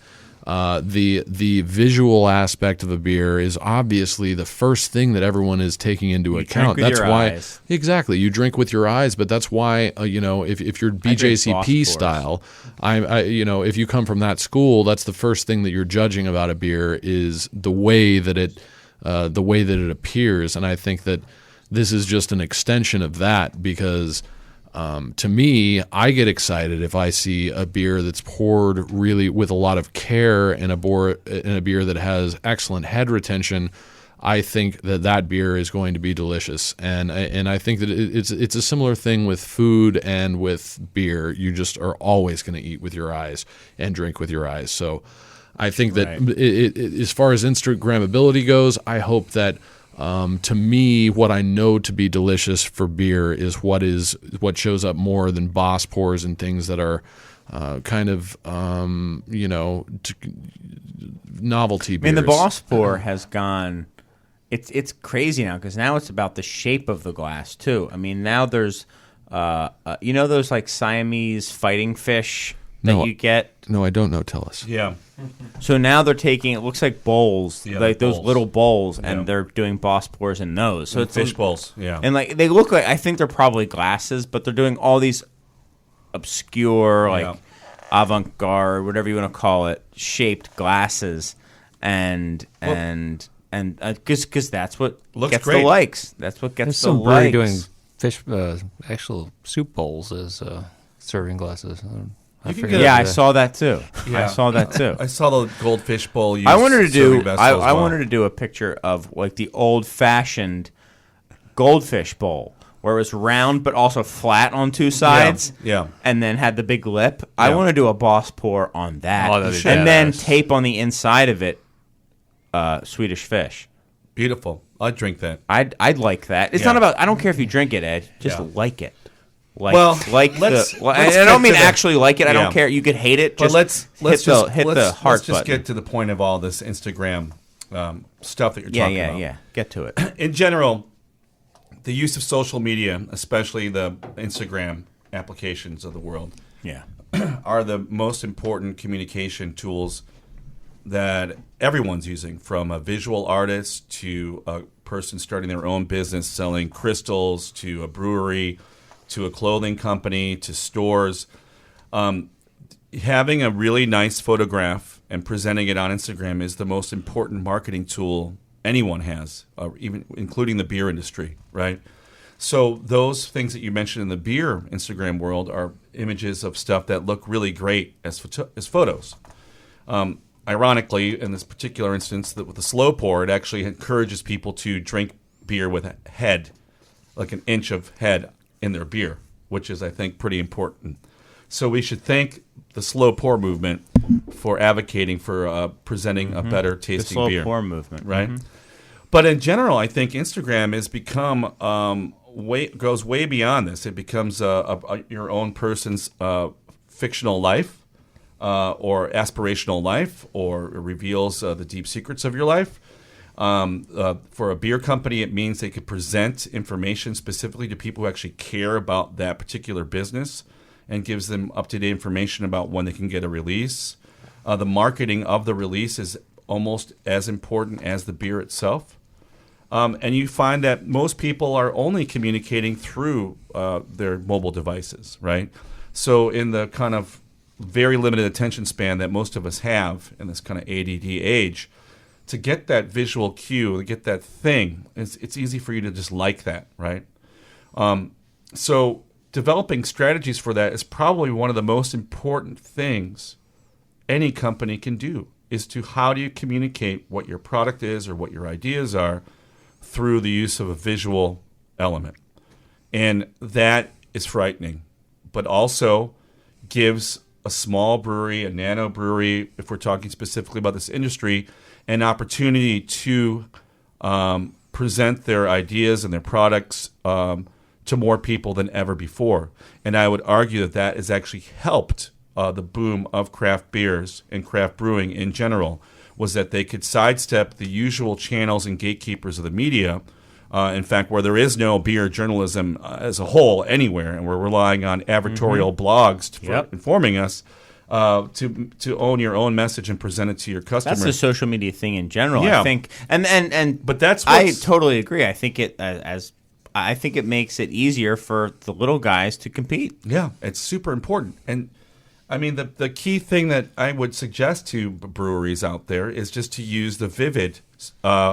the visual aspect of a beer is obviously the first thing that everyone is taking into account. drink with That's your why eyes. exactly you drink with your eyes, but that's why if you're BJCP style, if you come from that school, that's the first thing that you're judging about a beer is the way that it appears, and I think that this is just an extension of that because. To me, I get excited if I see a beer that's poured really with a lot of care and a beer that has excellent head retention. I think that beer is going to be delicious, and I think that it's a similar thing with food and with beer. You just are always going to eat with your eyes and drink with your eyes. So, I think that as far as Instagrammability goes, I hope that. To me, what I know to be delicious for beer is what shows up more than Boss pours and things that are novelty beers. I mean, the Boss pour has gone. It's crazy now because now it's about the shape of the glass too. I mean, now there's those like Siamese fighting fish that you get. No, I don't know. Tell us. Yeah. So now they're taking, it looks like bowls, like those bowls. little bowls, Yeah. and they're doing Boss pours in those. So it's Fish bowls. Yeah. And like they look like, I think they're probably glasses, but they're doing all these obscure, like avant-garde, whatever you want to call it, shaped glasses, and because that's what Looks gets great. the likes. That's what There's gets the some brewery likes. doing fish, actual soup bowls as serving glasses. I can forget get Yeah, I the- saw that too. Yeah. I saw that too. I saw the goldfish bowl used I wanted to serving do. vessel I as well. wanted to do a picture of like the old-fashioned goldfish bowl, where it was round but also flat on two sides. Yeah. And then had the big lip. I Yeah. want to do a Boss pour on that, Oh, that'd be and then badass. tape on the inside of it Swedish fish. Beautiful. I'd drink that. I'd like that. It's Yeah. not about. I don't care if you drink it, Ed. Just Yeah. like it. Like, Well, like let's I get don't mean to the- actually like it. I Yeah. don't care. You could hate it. But Just let's hit the heart let's just button. get to the point of all this Instagram stuff that you're Yeah, talking yeah, about. yeah. Get to it. In general, the use of social media, especially the Instagram applications of the world, Yeah. are the most important communication tools that everyone's using, from a visual artist to a person starting their own business selling crystals to a brewery to a clothing company to stores. Having a really nice photograph and presenting it on Instagram is the most important marketing tool anyone has, even including the beer industry, right? So those things that you mentioned in the beer Instagram world are images of stuff that look really great as photos. Ironically, in this particular instance, with the slow pour, it actually encourages people to drink beer with a head, like an inch of head in their beer, which is, I think, pretty important. So we should thank the slow pour movement for advocating for presenting a better The tasting slow beer. pour movement, Right? But in general, I think Instagram has become goes way beyond this. It becomes your own person's fictional life or aspirational life, or it reveals the deep secrets of your life. For a beer company, it means they could present information specifically to people who actually care about that particular business, and gives them up-to-date information about when they can get a release. The marketing of the release is almost as important as the beer itself. And you find that most people are only communicating through their mobile devices, right? So in the kind of very limited attention span that most of us have in this kind of ADD age, to get that visual cue, to get that thing, it's easy for you to just like that, right? So developing strategies for that is probably one of the most important things any company can do, is to how do you communicate what your product is or what your ideas are through the use of a visual element. And that is frightening, but also gives a small brewery, a nano brewery, if we're talking specifically about this industry, an opportunity to present their ideas and their products to more people than ever before. And I would argue that that has actually helped the boom of craft beers and craft brewing in general, was that they could sidestep the usual channels and gatekeepers of the media. In fact, where there is no beer journalism as a whole anywhere, and we're relying on advertorial blogs for informing us, to own your own message and present it to your customer. That's the social media thing in general. Yeah. I think, and But that's I what's- totally agree. I think I think it makes it easier for the little guys to compete. Yeah, it's super important. And I mean, the key thing that I would suggest to breweries out there is just to use the Vivid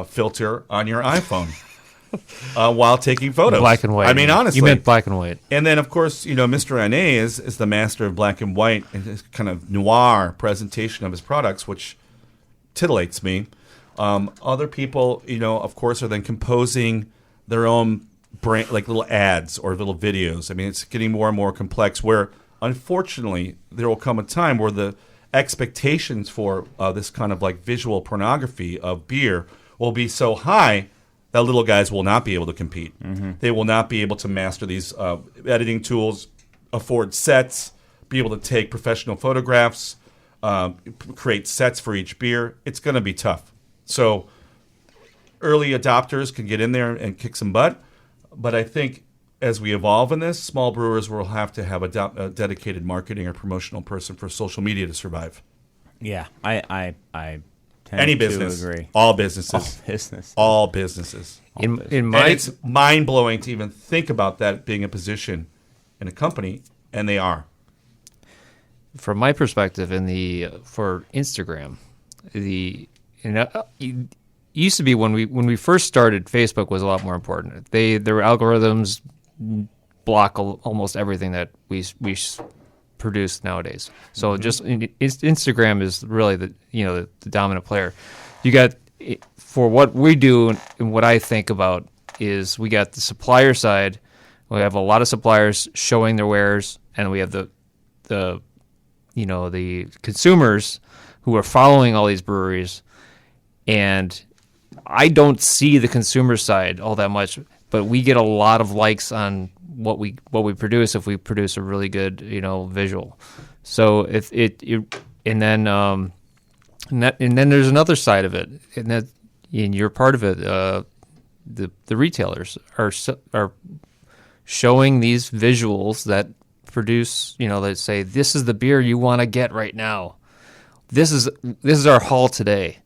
filter on your iPhone while taking photos. Black and white. I mean, honestly. You meant black and white. And then, of course, Mr. Ané is the master of black and white and his kind of noir presentation of his products, which titillates me. Other people, of course, are then composing their own brand, like little ads or little videos. I mean, it's getting more and more complex where, unfortunately, there will come a time where the expectations for this kind of like visual pornography of beer will be so high that little guys will not be able to compete. They will not be able to master these editing tools, afford sets, be able to take professional photographs, create sets for each beer. It's going to be tough. So early adopters can get in there and kick some butt. But I think as we evolve in this, small brewers will have to have a dedicated marketing or promotional person for social media to survive. Yeah, I tend Any to business, agree. all businesses, Business. all businesses. In And my it's mind-blowing to even think about that being a position in a company, and they are. from my perspective, for Instagram, it used to be when we first started, Facebook was a lot more important. Their algorithms block almost everything that we produce nowadays. So just Instagram is really the dominant player. You got, for what we do and what I think about is we got the supplier side. We have a lot of suppliers showing their wares, and we have the consumers who are following all these breweries. And I don't see the consumer side all that much, but we get a lot of likes on what we produce if we produce a really good visual. So and then there's another side of it, and you're part of it. The retailers are showing these visuals that produce, that say this is the beer you want to get right now. This is our haul today.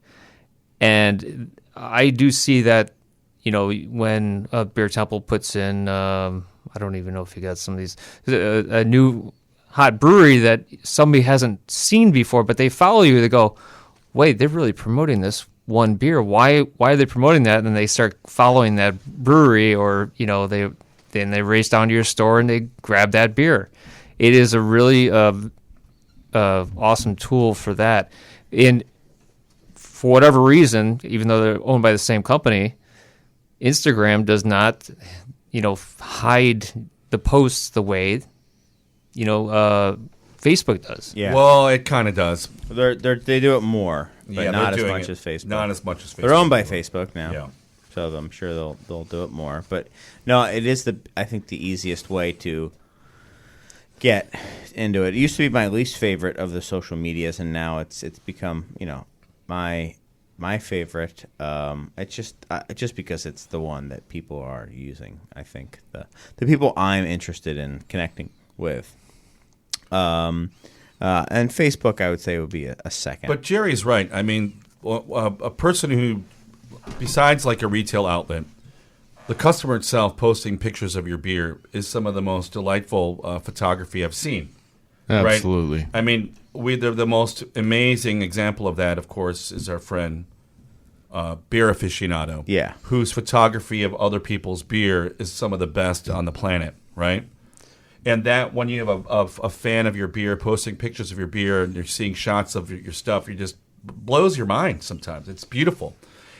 And I do see that, when Beer Temple puts in, I don't even know if you got some of these, a new hot brewery that somebody hasn't seen before, but they follow you. They go, wait, they're really promoting this one beer. Why are they promoting that? And then they start following that brewery, or they race down to your store and they grab that beer. It is a really awesome tool for that. And for whatever reason, even though they're owned by the same company, Instagram does not, hide the posts the way, Facebook does. Yeah. Well, it kind of does. They do it more, but Yeah, not they're as doing much it. as Facebook. Not as much as Facebook. They're owned by Facebook now. Yeah. So I'm sure they'll do it more. But no, it is I think the easiest way to get into it. It used to be my least favorite of the social medias, and now it's become my favorite. It's just because it's the one that people are using. I think the people I'm interested in connecting with. And Facebook, I would say, would be a second. But Jerry's right. I mean, a person who, besides like a retail outlet, the customer itself posting pictures of your beer is some of the most delightful photography I've seen. right? Absolutely. I mean, the most amazing example of that, of course, is our friend Beer Aficionado. Yeah. Whose photography of other people's beer is some of the best on the planet, right? And that when you have a fan of your beer posting pictures of your beer and you're seeing shots of your stuff, it just blows your mind sometimes. It's beautiful.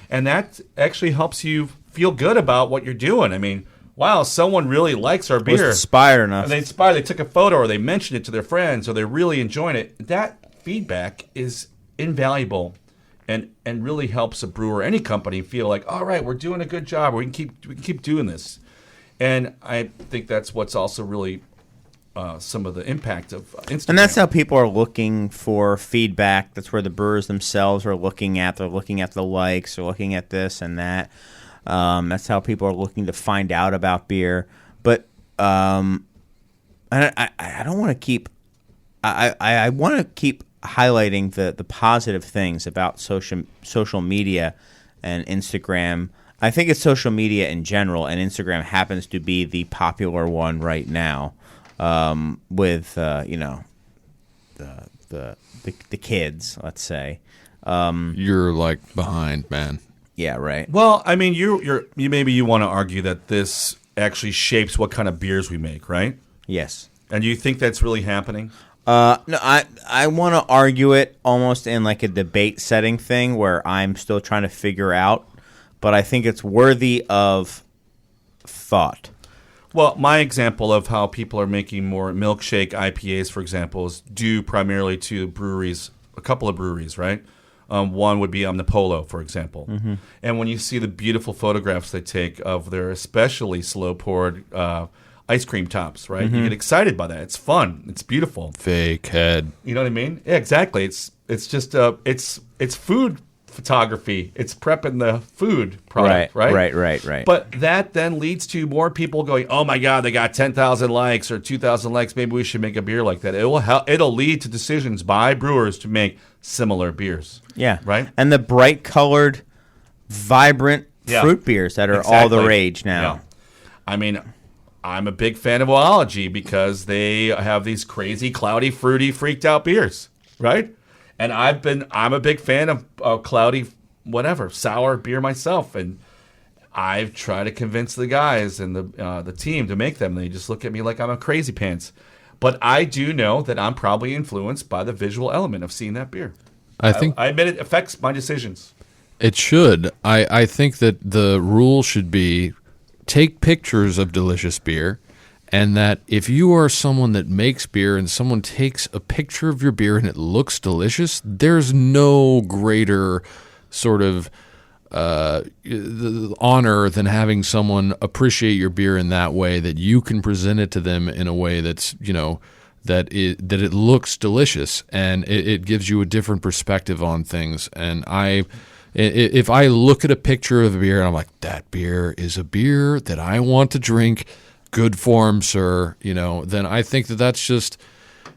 And that actually helps you feel good about what you're doing. I mean, wow, someone really likes our beer. Was inspired enough. And they took a photo or they mentioned it to their friends or they're really enjoying it. That feedback is invaluable and really helps a brewer, any company, feel like, all right, we're doing a good job. We can keep doing this. And I think that's what's also really some of the impact of Instagram. And that's how people are looking for feedback. That's where the brewers themselves are looking at. They're looking at the likes. They're looking at this and that. That's how people are looking to find out about beer. But I don't want to keep I want to keep highlighting the positive things about social media and Instagram. I think it's social media in general, and Instagram happens to be the popular one right now, with the kids, let's say. You're like behind, man. Yeah, right. Well, I mean, you maybe you want to argue that this actually shapes what kind of beers we make, right? Yes. And do you think that's really happening? No, I want to argue it almost in like a debate setting thing where I'm still trying to figure out, but I think it's worthy of thought. Well, my example of how people are making more milkshake IPAs, for example, is due primarily to breweries, a couple of breweries, right? One would be Omnipolo, for example. Mm-hmm. And when you see the beautiful photographs they take of their especially slow-poured ice cream tops, right? Mm-hmm. You get excited by that. It's fun. It's beautiful. Fake head. You know what I mean? Yeah, exactly. It's just it's food photography. It's prepping the food product, right? Right. But that then leads to more people going, "Oh my God, they got 10,000 likes or 2,000 likes. Maybe we should make a beer like that." It'll lead to decisions by brewers to make similar beers. Yeah. Right? And the bright colored, vibrant Yeah. fruit beers that are all the Exactly. rage now. Yeah. I mean, I'm a big fan of Oology because they have these crazy, cloudy, fruity, freaked out beers, right? And I'm a big fan of cloudy, whatever, sour beer myself, and I've tried to convince the guys and the team to make them. They just look at me like I'm a crazy pants. But I do know that I'm probably influenced by the visual element of seeing that beer. I think I admit it affects my decisions. it should. I think that the rule should be take pictures of delicious beer, and that if you are someone that makes beer and someone takes a picture of your beer and it looks delicious, there's no greater sort of honor than having someone appreciate your beer in that way, that you can present it to them in a way that's, that it looks delicious, and it gives you a different perspective on things. And if I look at a picture of a beer and I'm like, that beer is a beer that I want to drink, good form, sir, then I think that's just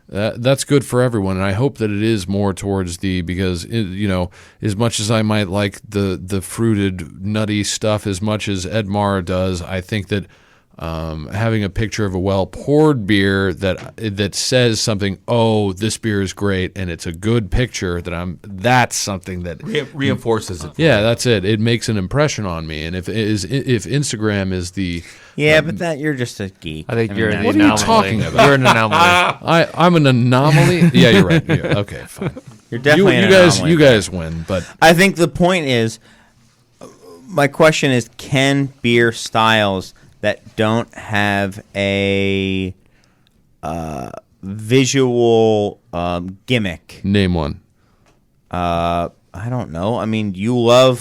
that's good for everyone. And I hope that it is more towards because as much as I might like the fruited, nutty stuff as much as Edmar does, I think that having a picture of a well-poured beer that says something, oh, this beer is great, and it's a good picture, that's something that Reinforces it. Yeah, that's it. It makes an impression on me. And if Instagram is the But that you're just a geek. I think you're an What are you anomaly. talking about? You're an anomaly. I'm an anomaly. Yeah, you're right. Yeah, okay, fine. You're definitely an anomaly. You guys win, but I think the point is, my question is, can beer styles that don't have a visual gimmick, name one. I don't know. I mean, you're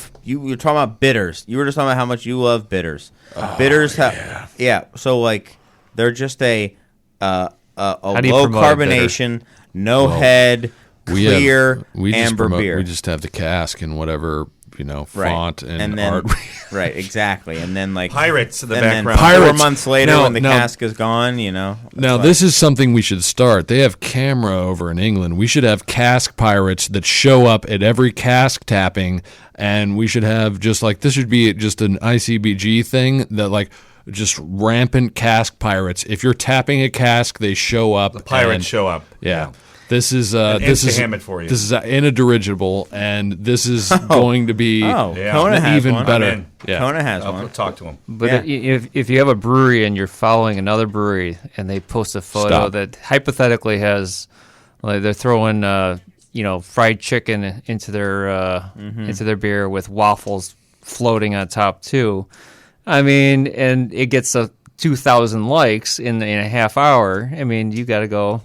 talking about bitters. You were just talking about how much you love bitters. Bitters have so like they're just a low do you promote a bitter? carbonation, no head, clear amber beer. We just have the cask and whatever font and then, art. right, exactly. And then like Pirates in the and then background. 4 Pirates. months later, No, when the no. cask is gone, Now, that's this is something we should start. They have camera over in England. We should have cask pirates that show up at every cask tapping, and we should have this should be just an ICBG thing that just rampant cask pirates. If you're tapping a cask, they show up. The pirates and- show up. Yeah. This is Instagram it for you. This is in a dirigible, and this is going to be Yeah. Kona has even one. better. I'm in. Yeah. Kona has I'll one. talk to him. But Yeah. if you have a brewery and you're following another brewery and they post a photo Stop. that hypothetically has, they're throwing fried chicken into their beer with waffles floating on top too, I mean, and it gets 2,000 likes in a half hour. I mean, you got to go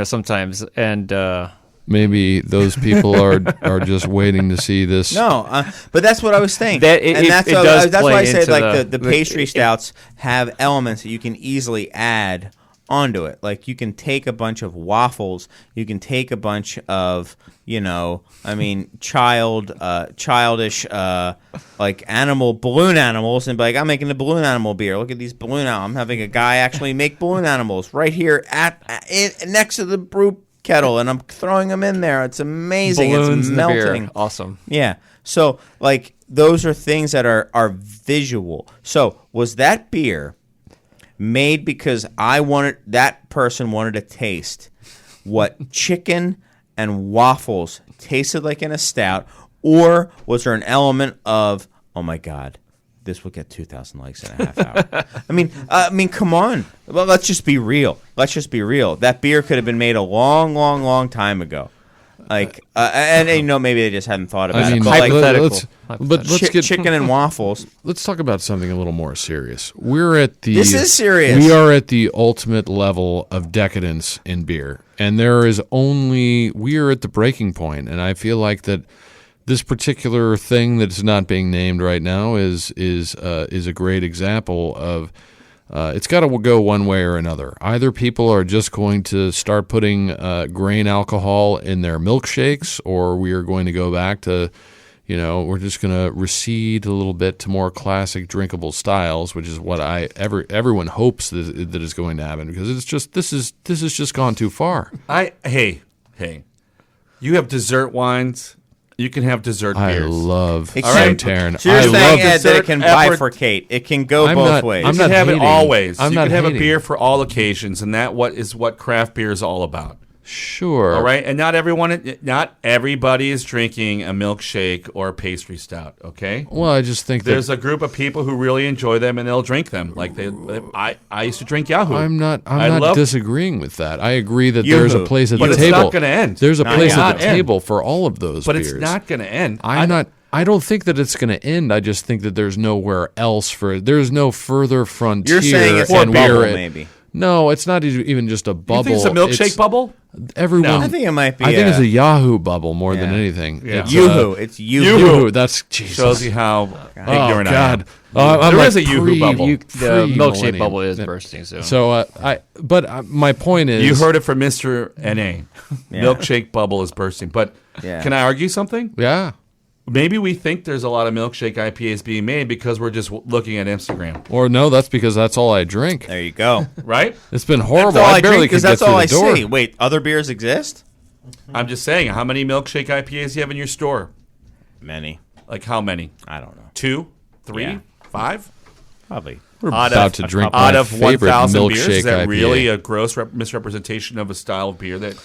sometimes and. Maybe those people are just waiting to see this. No, but that's what I was saying. That- it- that's it that's does why I play said into like the the- pastry stouts have elements that you can easily add onto it. Like you can take a bunch of waffles, you can take a bunch of, childish like balloon animals, and be like, I'm making a balloon animal beer. Look at these balloon animals. I'm having a guy actually make balloon animals right here next to the brew kettle, and I'm throwing them in there. It's amazing. Balloons it's in the beer. melting. Awesome. Yeah. So like those are things that are visual. So was that beer made because that person wanted to taste what chicken and waffles tasted like in a stout, or was there an element of, oh my God, this will get 2,000 likes in a half hour? I mean, come on. Well, let's just be real. That beer could have been made a long, long, long time ago. Like, maybe they just hadn't thought about it. But Hypothetical. like, chicken and waffles. Let's talk about something a little more serious. This is serious. We are at the ultimate level of decadence in beer, and we are at the breaking point. And I feel like that this particular thing that's not being named right now is a great example of. It's got to go one way or another. Either people are just going to start putting grain alcohol in their milkshakes, or we are going to go back to, we're just going to recede a little bit to more classic drinkable styles, which is what everyone hopes that is going to happen, because it's just this has just gone too far. Hey, you have dessert wines. You can have dessert beers. I love Right. Sauterne. So you're I saying, love Ed, that it can effort- bifurcate. It can go I'm both not- ways. I'm You not can have hating. it always. I'm you not can have a hating. beer for all occasions, and that is what craft beer is all about. Sure. All right, and not everybody is drinking a milkshake or a pastry stout. Okay. Well, I just think There's a group of people who really enjoy them, and they'll drink them. Like I used to drink Yahoo. I'm not love- disagreeing with that. I agree that Yoo-hoo. there's a place at But the it's table. not gonna end. There's a Not place yet. at the table for all of those but beers. it's not going to end. I don't think that it's going to end. I just think that there's nowhere else for it. There's no further frontier. You're saying it's and a bubble, we're at- maybe. No, it's not even just a bubble. You think it's a milkshake bubble? Everyone. No. I think it might be. I think it's a Yahoo bubble more than Yeah. anything. Yeah. It's, Yoo-hoo. It's Yoo-hoo. Yoo-hoo. That's Jesus. Shows you how Oh ignorant God. I am. I'm There like is a Yoo-hoo bubble. The milkshake pre-millennium. bubble is bursting soon. So my point is, You heard it from Mr. NA. Yeah. Milkshake bubble is bursting. But Yeah. can I argue something? yeah. Maybe we think there's a lot of milkshake IPAs being made because we're just looking at Instagram, Or no, that's because that's all I drink. There you go. right? It's been horrible. That's all I barely drink because could that's get through all the I door. see. Wait, other beers exist? I'm just saying, how many milkshake IPAs do you have in your store? Many. Like how many? I don't know. 2, 3, Yeah. 5? Probably. We're Out about of- to drink Out my of favorite 1,000 milkshake beers, is that IPA. really a gross misrepresentation of a style of beer that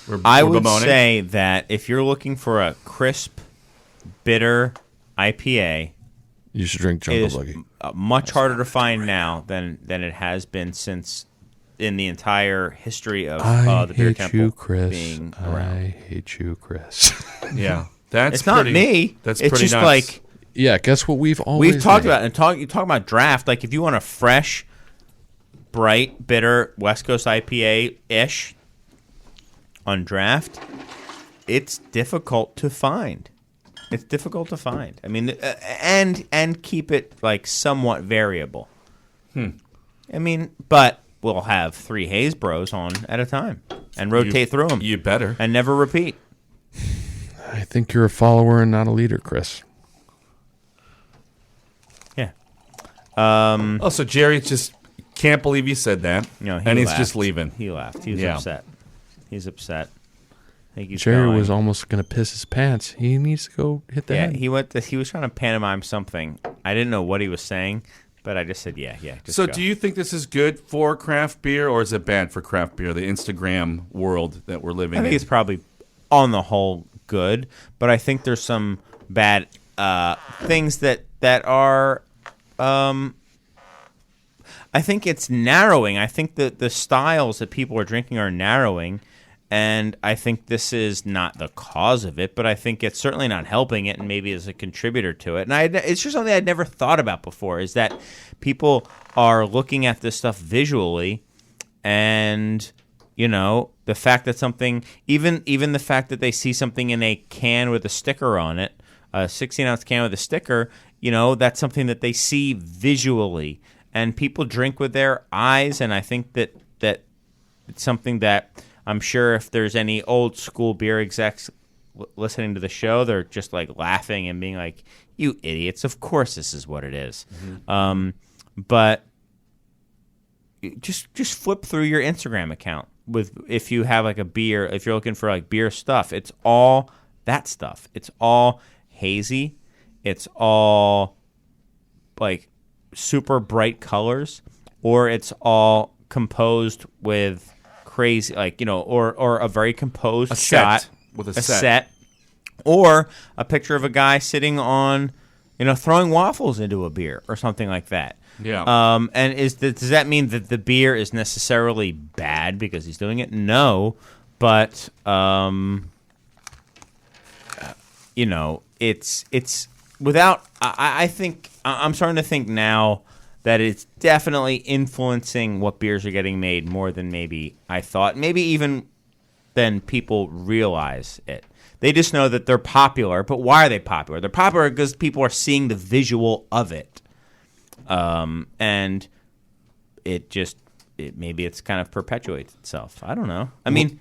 we're I we're would bemoaning? say that if you're looking for a crisp, bitter IPA, You should drink it Jungle is Buggy. much harder to find now than it has been since in the entire history of the Beer hate Temple you, Chris. being around. I hate you, Chris. Yeah, that's It's not pretty, me. That's it's pretty just nuts. like yeah, guess what we've always we've talked made? about you talk about draft. Like if you want a fresh, bright, bitter West Coast IPA ish on draft, it's difficult to find. It's difficult to find. I mean, and keep it like somewhat variable. I mean, but we'll have 3 Haze Bros on at a time and rotate through them You better. and never repeat. I think you're a follower and not a leader, Chris. Yeah. Oh, so Jerry just can't believe you said that, No, he and he's laughed. just leaving. He laughed. He was Yeah. upset. He's upset. I think he's Jerry going. was almost going to piss his pants. He needs to go hit the Yeah, head. he was trying to pantomime something. I didn't know what he was saying, but I just said, yeah. Just So, go. do you think this is good for craft beer, or is it bad for craft beer? The Instagram world that we're living I think in. it's probably, on the whole, good, but I think there's some bad things that are. I think it's narrowing. I think that the styles that people are drinking are narrowing, and I think this is not the cause of it, but I think it's certainly not helping it, and maybe is a contributor to it. And it's just something I'd never thought about before, is that people are looking at this stuff visually, and the fact that something, even the fact that they see something in a can with a sticker on it, a 16-ounce can with a sticker, that's something that they see visually. And people drink with their eyes, and I think that it's something that I'm sure if there's any old school beer execs listening to the show, they're just like laughing and being like, "You idiots! Of course this is what it is." But just flip through your Instagram account if you have like a beer, if you're looking for like beer stuff, it's all that stuff. It's all hazy. It's all like super bright colors, or it's all composed with crazy, like, or a very composed shot with a set, or a picture of a guy sitting on, throwing waffles into a beer or something like that. Yeah. And does that mean that the beer is necessarily bad because he's doing it? No, but it's without. I think I'm starting to think now that it's definitely influencing what beers are getting made more than maybe I thought. Maybe even than people realize it. They just know that they're popular, but why are they popular? They're popular because people are seeing the visual of it. And maybe it's kind of perpetuates itself. I don't know. I mean,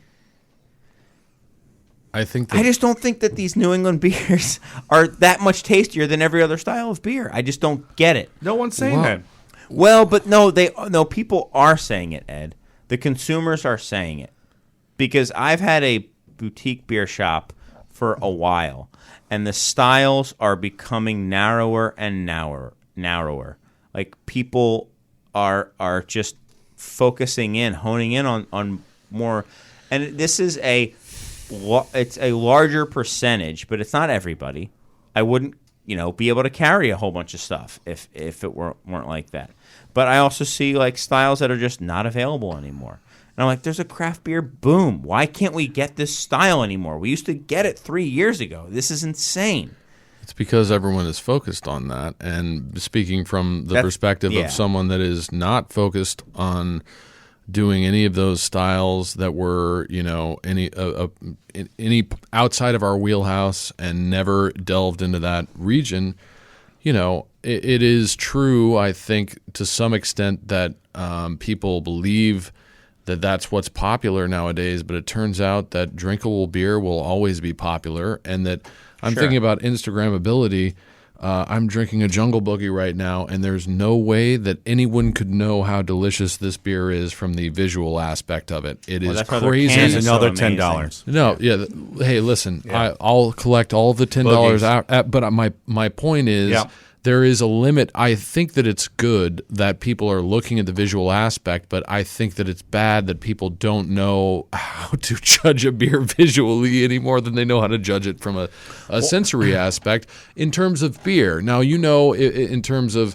I think I just don't think that these New England beers are that much tastier than every other style of beer. I just don't get it. No one's saying that. Well, but no, people are saying it, Ed. The consumers are saying it. Because I've had a boutique beer shop for a while, and the styles are becoming narrower and narrower. Like, people are just focusing in, honing in on more. And this is it's a larger percentage, but it's not everybody. I wouldn't, be able to carry a whole bunch of stuff if it weren't like that. But I also see like styles that are just not available anymore. And I'm like, there's a craft beer boom. Why can't we get this style anymore? We used to get it 3 years ago. This is insane. It's because everyone is focused on that. And speaking from the perspective of someone that is not focused on doing any of those styles that were, any outside of our wheelhouse and never delved into that region, it is true, I think, to some extent that people believe that that's what's popular nowadays, but it turns out that drinkable beer will always be popular, and that I'm thinking about Instagrammability. I'm drinking a Jungle Boogie right now, and there's no way that anyone could know how delicious this beer is from the visual aspect of it. It is crazy. It's another $10. No, yeah. Hey, listen, I'll collect all of the $10 out. But my point is, there is a limit. I think that it's good that people are looking at the visual aspect, but I think that it's bad that people don't know how to judge a beer visually any more than they know how to judge it from a sensory aspect in terms of beer. Now, in terms of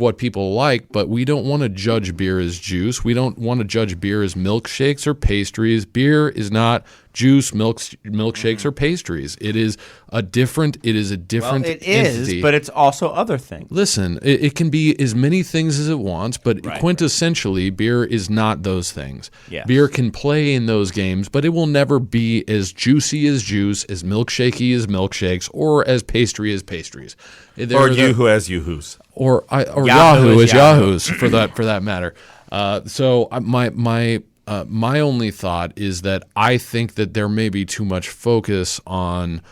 what people like, but we don't want to judge beer as juice. We don't want to judge beer as milkshakes or pastries. Beer is not juice, milkshakes, or pastries. It is a different entity. But it's also other things. Listen, it can be as many things as it wants, but quintessentially, beer is not those things. Yes. Beer can play in those games, but it will never be as juicy as juice, as milkshakey as milkshakes, or as pastry as pastries. Or Yoo-hoo as Yoo-hoos. Or Yahoo as Yahoos for that matter. So my only thought is that I think that there may be too much focus on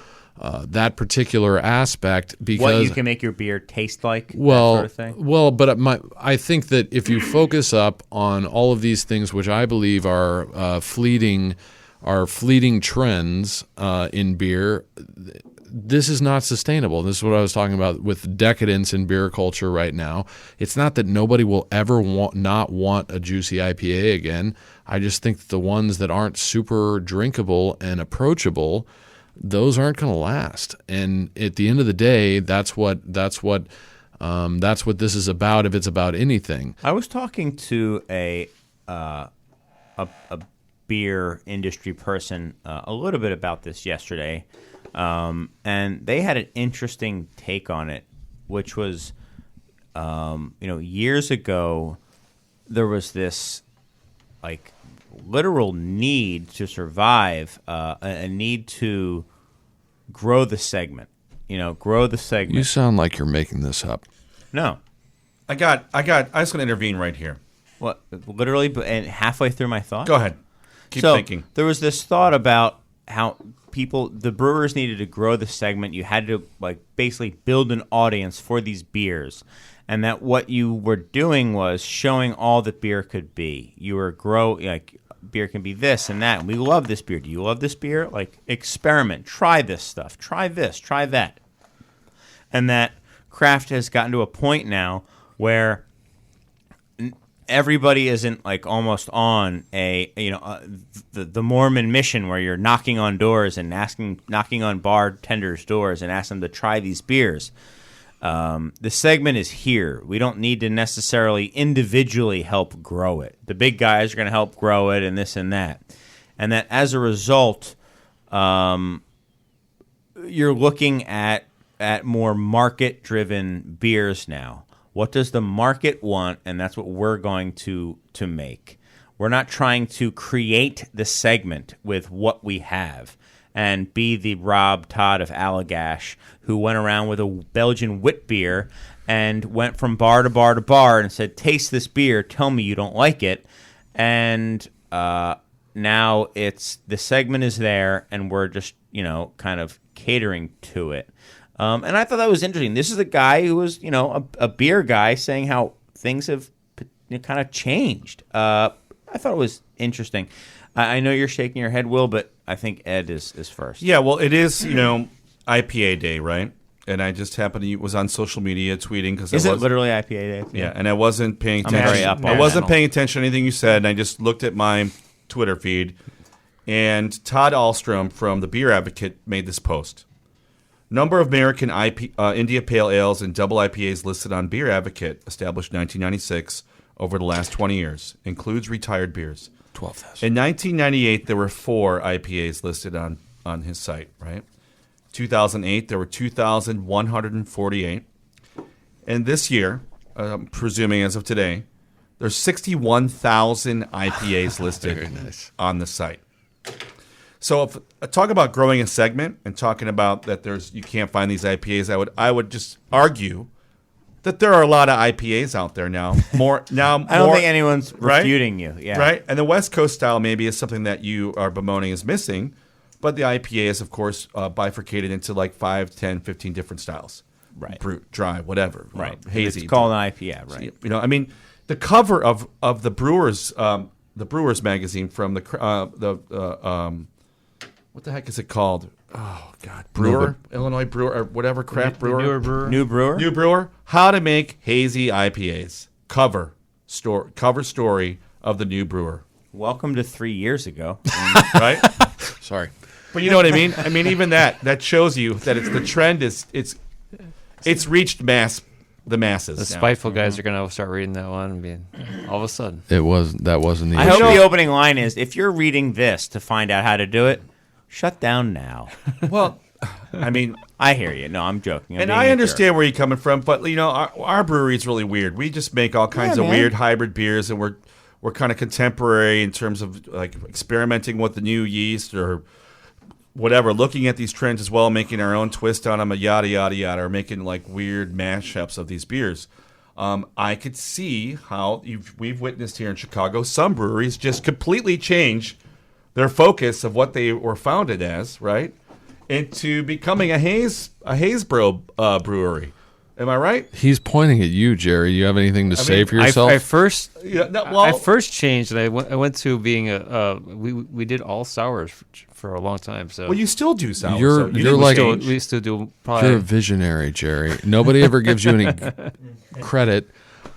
that particular aspect because what you can make your beer taste like. That sort of thing. But I think that if you focus up on all of these things, which I believe are fleeting trends in beer. This is not sustainable. This is what I was talking about with decadence in beer culture right now. It's not that nobody will ever not want a juicy IPA again. I just think that the ones that aren't super drinkable and approachable, those aren't going to last. And at the end of the day, that's what this is about. If it's about anything, I was talking to a beer industry person a little bit about this yesterday. And they had an interesting take on it, which was, years ago, there was this, like, literal need to survive, a need to grow the segment. You sound like you're making this up. No. I just going to intervene right here. What? Literally, and halfway through my thought. Go ahead. Keep so thinking. There was this thought about how the brewers needed to grow the segment. You had to basically build an audience for these beers, and that what you were doing was showing all that beer could be. You were beer can be this and that. And we love this beer. Do you love this beer? Experiment. Try this stuff. Try this. Try that. And that craft has gotten to a point now where everybody isn't almost on the Mormon mission where you're knocking on doors and knocking on bartenders' doors and asking them to try these beers. The segment is here. We don't need to necessarily individually help grow it. The big guys are going to help grow it and this and that. And that as a result, you're looking at more market-driven beers now. What does the market want? And that's what we're going to make. We're not trying to create the segment with what we have and be the Rob Todd of Allagash who went around with a Belgian wit beer and went from bar to bar to bar and said, taste this beer, tell me you don't like it. And now the segment is there and we're just, kind of catering to it. And I thought that was interesting. This is a guy who was, a beer guy saying how things have kind of changed. I thought it was interesting. I know you're shaking your head, Will, but I think Ed is first. Yeah, well, it is, IPA day, right? And I just happened to was on social media tweeting because it literally IPA day? Yeah, and I wasn't paying attention. very up on I wasn't that. paying attention to anything you said, and I just looked at my Twitter feed, and Todd Ahlstrom from the Beer Advocate made this post. Number of American India Pale Ales and double IPAs listed on Beer Advocate, established 1996, over the last 20 years, includes retired beers. 12,000. In 1998, there were 4 IPAs listed on his site, right? 2008, there were 2,148. And this year, presuming as of today, there's 61,000 IPAs listed on the site. So if talk about growing a segment and talking about that you can't find these IPAs, I would just argue that there are a lot of IPAs out there now. I don't think anyone's refuting you. Yeah. Right? And the West Coast style maybe is something that you are bemoaning is missing, but the IPA is, of course, bifurcated into 5, 10, 15 different styles. Right. Brute, dry, whatever. Right. Hazy. It's called an IPA, right. I mean, the cover of the Brewers magazine from what the heck is it called? Oh, God. Brewer? Illinois Brewer, or whatever, craft brewer. New brewer? How to make hazy IPAs. Cover story of the New Brewer. Welcome to 3 years ago. Right? Sorry. But you know what I mean? I mean, even that shows you that the trend is it's reached the masses. The spiteful guys are going to start reading that one and be all of a sudden. That wasn't the I issue. hope the opening line is, if you're reading this to find out how to do it, shut down now. Well, I mean, I hear you. No, I'm joking. And I understand where you're coming from, but our brewery is really weird. We just make all kinds of weird hybrid beers, and we're kind of contemporary in terms of experimenting with the new yeast or whatever, looking at these trends as well, making our own twist on them, yada yada yada, or making weird mashups of these beers. I could see how we've witnessed here in Chicago some breweries just completely change their focus of what they were founded as, right, into becoming a haze brewery. Am I right? He's pointing at you, Jerry. You have anything to say for yourself? I first changed, and I went to being we did all sours for a long time. So well, you still do sours. We still do. Probably. You're a visionary, Jerry. Nobody ever gives you any credit.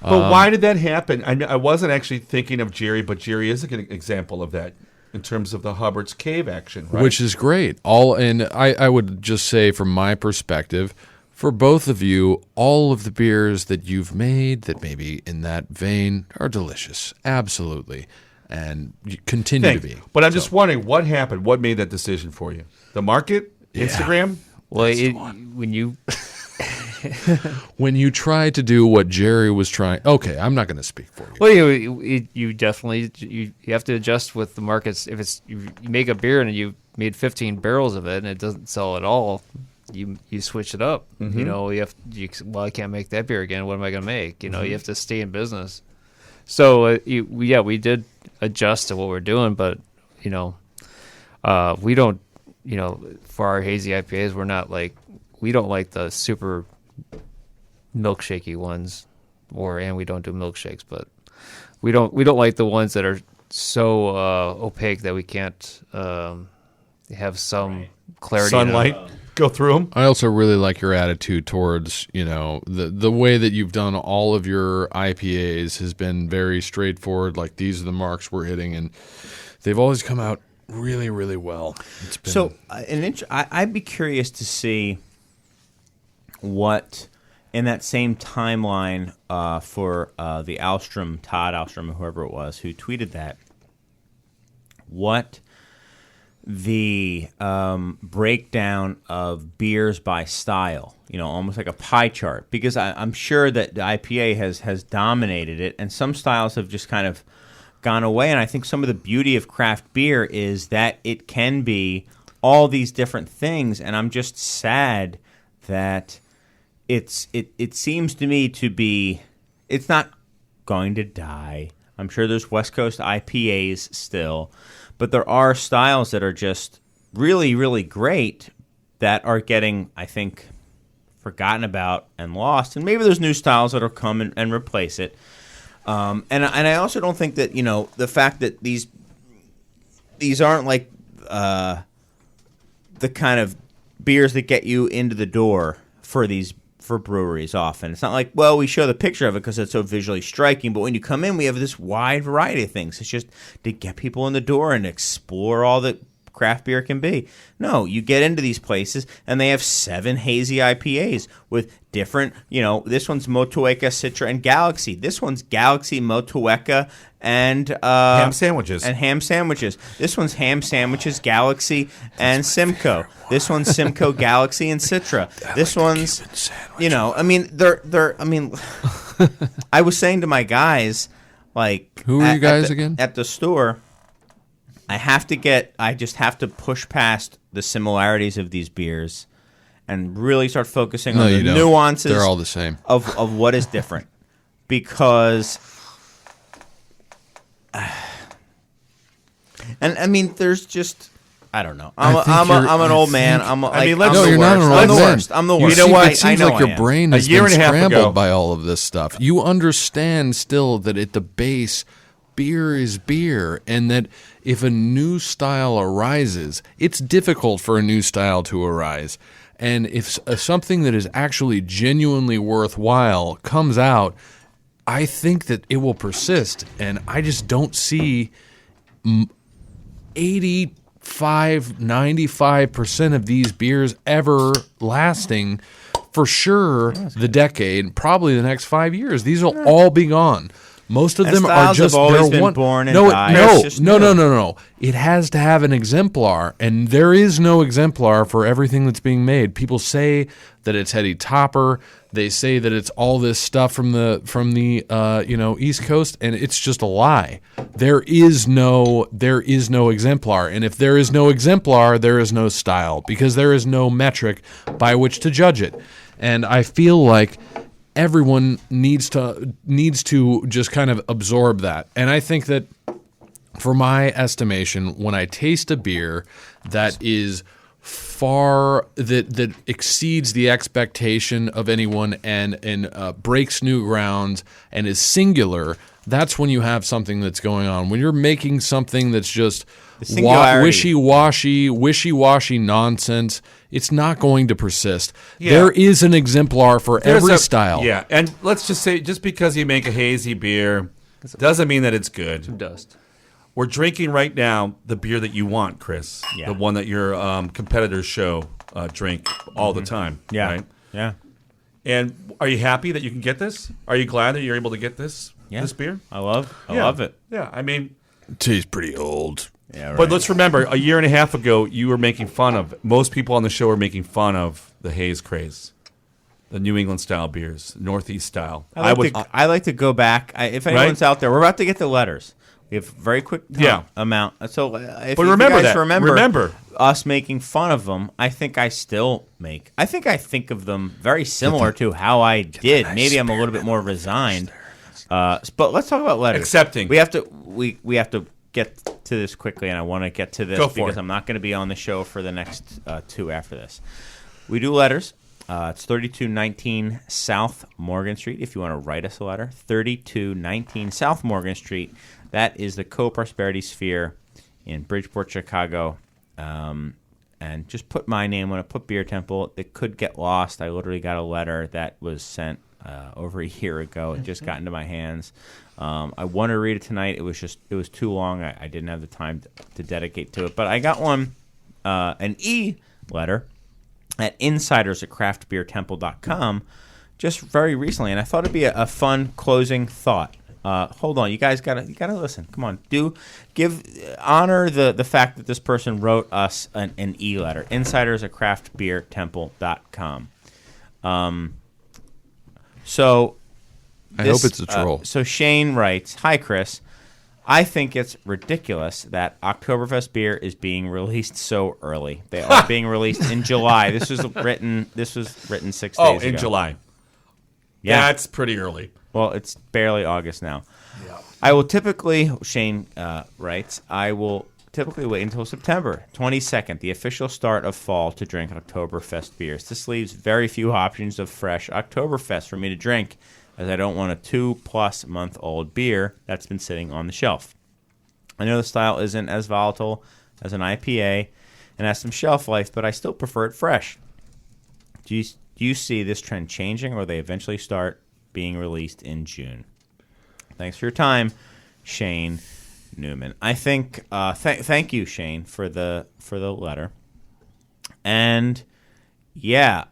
But why did that happen? I wasn't actually thinking of Jerry, but Jerry is an example of that in terms of the Hubbard's Cave action, right? Which is great. And I would just say, from my perspective, for both of you, all of the beers that you've made that maybe in that vein are delicious. Absolutely. And you continue to be. But I'm just wondering, what happened? What made that decision for you? The market? Yeah. Instagram? Well, when you... when you try to do what Jerry was trying... Okay, I'm not going to speak for you. Well, you definitely... You have to adjust with the markets. If it's you make a beer and you made 15 barrels of it and it doesn't sell at all... You switch it up. Mm-hmm. I can't make that beer again. What am I going to make? You have to stay in business. So we did adjust to what we're doing, but we don't, for our hazy IPAs, we don't like the super milkshakey ones, and we don't do milkshakes, but we don't like the ones that are so opaque that we can't have some clarity. Sunlight go through them. I also really like your attitude towards, the way that you've done all of your IPAs has been very straightforward. Like, these are the marks we're hitting, and they've always come out really, really well. So, I'd be curious to see what, in that same timeline for the Todd Alstrom, or whoever it was, who tweeted that, what the breakdown of beers by style, almost like a pie chart, because I'm sure that the IPA has dominated it, and some styles have just kind of gone away. And I think some of the beauty of craft beer is that it can be all these different things, and I'm just sad that it seems to me to be, it's not going to die. I'm sure there's West Coast IPAs still, but there are styles that are just really, really great that are getting, I think, forgotten about and lost. And maybe there's new styles that'll come and replace it. And I also don't think that, the fact that these aren't like the kind of beers that get you into the door for breweries often. It's not like, well, we show the picture of it because it's so visually striking, but when you come in, we have this wide variety of things. It's just to get people in the door and explore all that craft beer can be. No, you get into these places, and they have 7 hazy IPAs with different, this one's Motueka, Citra, and Galaxy. This one's Galaxy, Motueka, and ham sandwiches. And ham sandwiches. This one's ham sandwiches, Galaxy, and Simcoe. This one's Simcoe, Galaxy, and Citra. This one's, I was saying to my guys, like, who are you guys again? At the store, I just have to push past the similarities of these beers and really start focusing on the nuances. They're all the same. Of what is different. Because, there's just, I don't know. I'm an old man. You're not an old man. I'm the worst. You know what? It seems like your brain has been half ago. scrambled by all of this stuff. You understand still that at the base, beer is beer, and that if a new style arises, it's difficult for a new style to arise. And if something that is actually genuinely worthwhile comes out, I think that it will persist. And I just don't see 95% of these beers ever lasting for sure the decade, probably the next 5 years. These will all be gone. Most of them are just have always been born and died. No. It has to have an exemplar, and there is no exemplar for everything that's being made. People say that it's Heady Topper. They say that it's all this stuff from the East Coast, and it's just a lie. There is no exemplar, and if there is no exemplar, there is no style, because there is no metric by which to judge it. And I feel like everyone needs to just kind of absorb that. And I think that, for my estimation, when I taste a beer that is that exceeds the expectation of anyone and breaks new ground and is singular, that's when you have something that's going on. When you're making something that's just wishy-washy nonsense, it's not going to persist. Yeah. There is an exemplar for every style. Yeah, and let's just say, just because you make a hazy beer doesn't mean that it's good. Some dust. We're drinking right now the beer that you want, Chris. Yeah. The one that your competitors drink all the time. Yeah. Right? Yeah. And are you happy that you can get this? Are you glad that you're able to get this beer? I love it. Yeah, I mean, it tastes pretty old. Yeah, right. But let's remember, a year and a half ago, you were making fun of, most people on the show were making fun of the haze craze, the New England style beers, Northeast style. I like to go back. If anyone's out there, we're about to get the letters. We have a very quick amount. So if you guys remember us making fun of them, I think I think of them very similar to how I did. Maybe I'm a little bit more resigned. But let's talk about letters. Accepting. We have to get to this quickly, and I want to get to this Go for because it. I'm not going to be on the show for the next 2 after this. We do letters. It's 3219 South Morgan Street. If you want to write us a letter, 3219 South Morgan Street. That is the Co-Prosperity Sphere in Bridgeport, Chicago. And just put my name on it. Put Beer Temple. It could get lost. I literally got a letter that was sent over a year ago. It just got into my hands. I wanted to read it tonight. It was too long. I didn't have the time to dedicate to it. But I got one, an e-letter at insiders@craftbeertemple.com just very recently, and I thought it'd be a fun closing thought. Hold on, you guys gotta listen. Come on, honor the fact that this person wrote us an e-letter. Insiders@craftbeertemple.com. So I hope it's a troll. So Shane writes, "Hi Chris, I think it's ridiculous that Oktoberfest beer is being released so early. They are being released in July. This was written 6 days ago. Oh, in July. Yeah. That's pretty early. Well, it's barely August now. Yeah. I will typically, Shane writes, I will typically wait until September 22nd, the official start of fall, to drink Oktoberfest beers. This leaves very few options of fresh Oktoberfest for me to drink, as I don't want a 2+ month old beer that's been sitting on the shelf. I know the style isn't as volatile as an IPA and has some shelf life, but I still prefer it fresh. Do you see this trend changing, or will they eventually start being released in June? Thanks for your time, Shane Newman. I think thank you, Shane, for the letter. And yeah,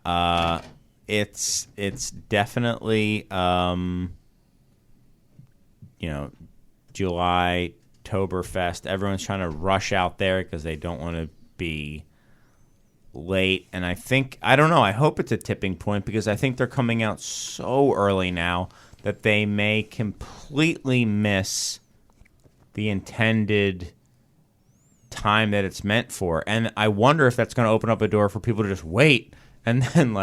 it's definitely July Oktoberfest. Everyone's trying to rush out there because they don't want to be late. And I don't know, I hope it's a tipping point, because I think they're coming out so early now that they may completely miss the intended time that it's meant for. And I wonder if that's going to open up a door for people to just wait and then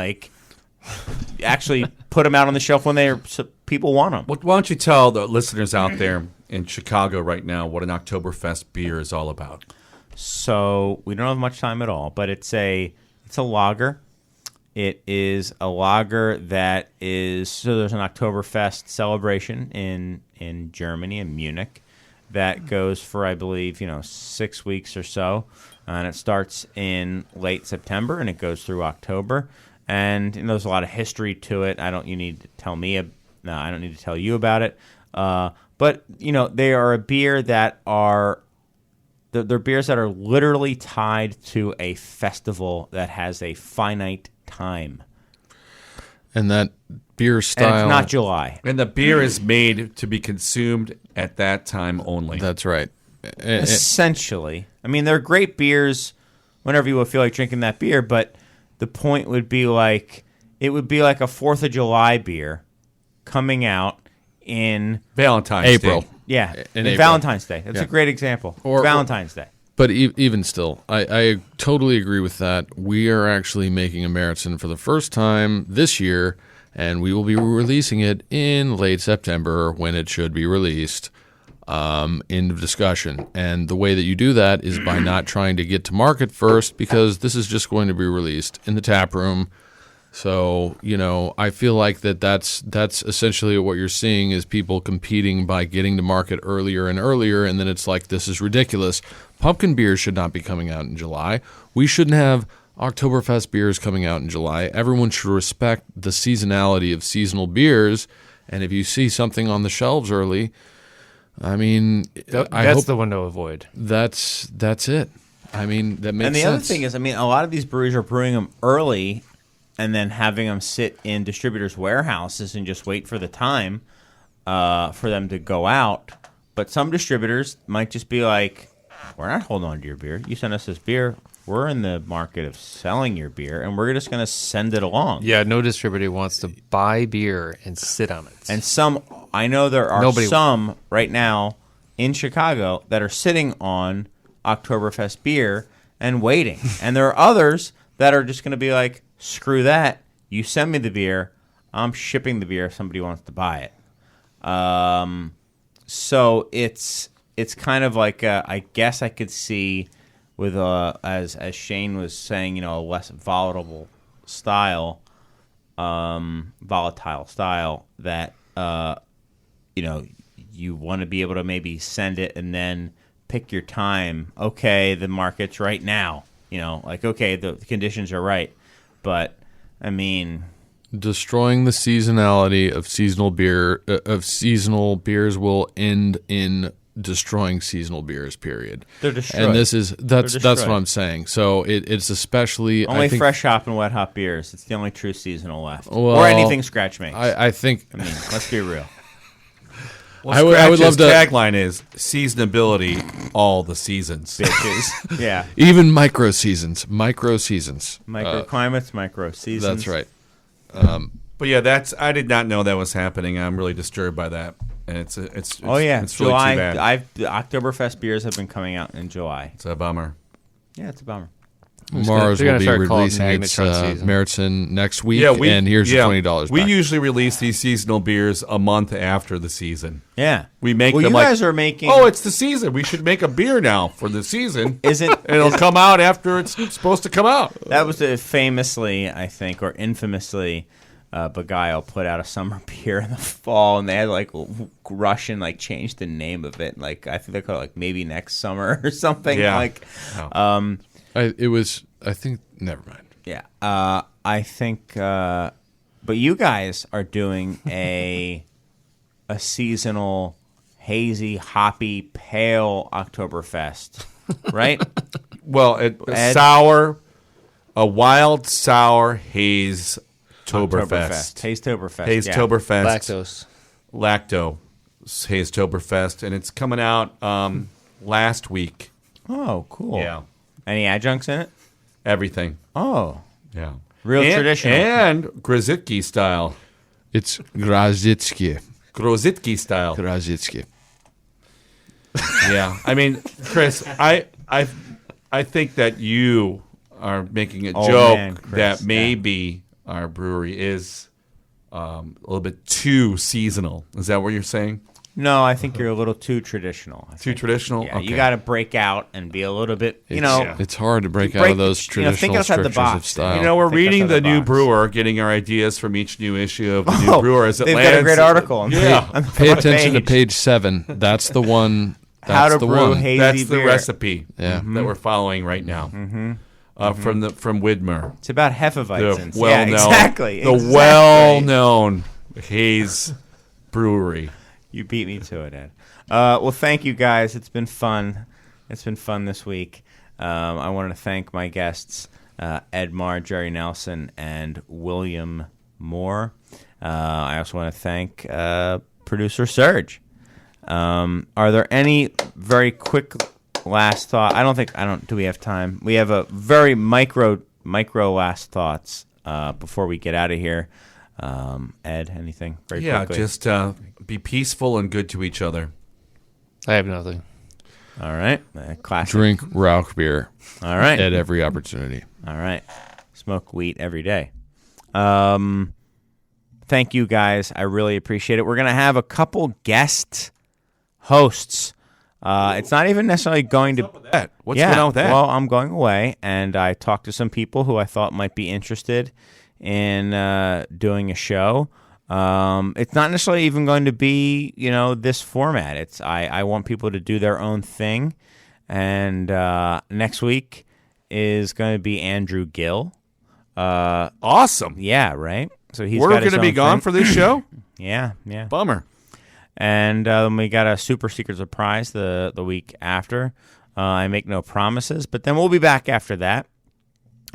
actually put them out on the shelf when people want them. Why don't you tell the listeners out there in Chicago right now what an Oktoberfest beer is all about? So we don't have much time at all, but it's a lager. It is a lager that is, so there's an Oktoberfest celebration in Germany, in Munich, that goes for, I believe, 6 weeks or so. And it starts in late September and it goes through October. And there's a lot of history to it. I don't need to tell you about it. But they are a beer that are, they're beers that are literally tied to a festival that has a finite time. And that beer style, and it's not July. And the beer is made to be consumed at that time only. That's right. Essentially. I mean, they're great beers whenever you would feel like drinking that beer, but the point would be it would be like a 4th of July beer coming out in Valentine's April. Day. Yeah, in in April. Valentine's Day. That's a great example. Or Valentine's Day. But even still, I totally agree with that. We are actually making a Meritzen for the first time this year, and we will be releasing it in late September when it should be released. End of discussion. And the way that you do that is by not trying to get to market first, because this is just going to be released in the tap room. So, I feel like that's essentially what you're seeing is people competing by getting to market earlier and earlier, and then it's like, this is ridiculous. Pumpkin beers should not be coming out in July. We shouldn't have Oktoberfest beers coming out in July. Everyone should respect the seasonality of seasonal beers, and if you see something on the shelves early, I mean, that's the one to avoid. That's it. I mean, that makes sense. And the other thing is, a lot of these breweries are brewing them early and then having them sit in distributors' warehouses and just wait for the time for them to go out. But some distributors might just be like, we're not holding on to your beer. You sent us this beer. We're in the market of selling your beer, and we're just going to send it along. Yeah, no distributor wants to buy beer and sit on it. And I know there are some right now in Chicago that are sitting on Oktoberfest beer and waiting. And there are others that are just going to be like, screw that. You send me the beer. I'm shipping the beer if somebody wants to buy it. So it's kind of like I guess I could see with as Shane was saying, a less volatile style that you want to be able to maybe send it and then pick your time. Okay, the market's right now. Okay, the conditions are right, but I mean, destroying the seasonality of seasonal beers will end in destroying seasonal beers. Period. They're destroyed. And that's what I'm saying. So it's especially only fresh hop and wet hop beers. It's the only true seasonal left, well, or anything Scratch makes. I think. I mean, let's be real. Well, I would love to. Tagline is seasonability all the seasons. Bitches. Yeah. Even micro seasons. Microclimates, micro seasons. That's right. But yeah, I did not know that was happening. I'm really disturbed by that, and it's really July. too bad. The Oktoberfest beers have been coming out in July. It's a bummer. Yeah, it's a bummer. Mars they're will gonna be start calling releasing its Magnetron season. Meriton next week, and here's your $20 We back. usually release these seasonal beers a month after the season. Yeah, We make well, them you like, guys are making. oh, it's the season. We should make a beer now for the season. Isn't And it'll come out after it's supposed to come out. that was famously, I think, or infamously, Beguile put out a summer beer in the fall, and they had to rush and change the name of it. I think they called it maybe next summer or something. Yeah. I think. Never mind. Yeah. I think, but you guys are doing a seasonal, hazy, hoppy, pale Oktoberfest, right? Well, a wild sour haze Toberfest. Haze-toberfest. Haze-toberfest. Lactose. Lacto Haze-toberfest, and it's coming out last week. Oh, cool. Yeah. Any adjuncts in it? Everything. Oh, Yeah. real traditional. And Grozitsky style. It's Grozitsky. Yeah. I mean, Chris, I think that you are making a joke man, Chris, that maybe our brewery is a little bit too seasonal. Is that what you're saying? No, I think you're a little too traditional. Too traditional? Yeah, Okay. you got to break out and be a little bit, It's hard to break out of those traditional think outside the structures box. of style. You know, we're Think reading outside the the new box. brewer, getting our ideas from each new issue of the new brewer. As it they've lands. got a great article. On Yeah. on the Pay front attention to page. page 7. That's the one. That's How to the brew one. hazy That's the beer. recipe Yeah. that we're following right now. From Widmer. It's about Hefeweizen. The well-known, exactly. the well-known Hayes Brewery. You beat me to it, Ed. Well, thank you guys. It's been fun. It's been fun this week. I wanted to thank my guests, Ed Marr, Jerry Nelson, and William Moore. I also want to thank producer Serge. Are there any very quick last thought? Do we have time? We have a very micro last thoughts before we get out of here. Ed, anything very quickly? Just be peaceful and good to each other. I have nothing. All right. Classic. Drink Rauch beer All right. at every opportunity. All right. Smoke weed every day. Thank you, guys. I really appreciate it. We're going to have a couple guest hosts. It's not even necessarily going to... What's going on with that? Well, I'm going away, and I talked to some people who I thought might be interested in doing a show. It's not necessarily even going to be, this format. It's I want people to do their own thing. And next week is going to be Andrew Gill. Awesome. Yeah, right? So We're going to be gone for this show? Yeah. Bummer. And we got a super secret surprise the week after. I make no promises, but then we'll be back after that.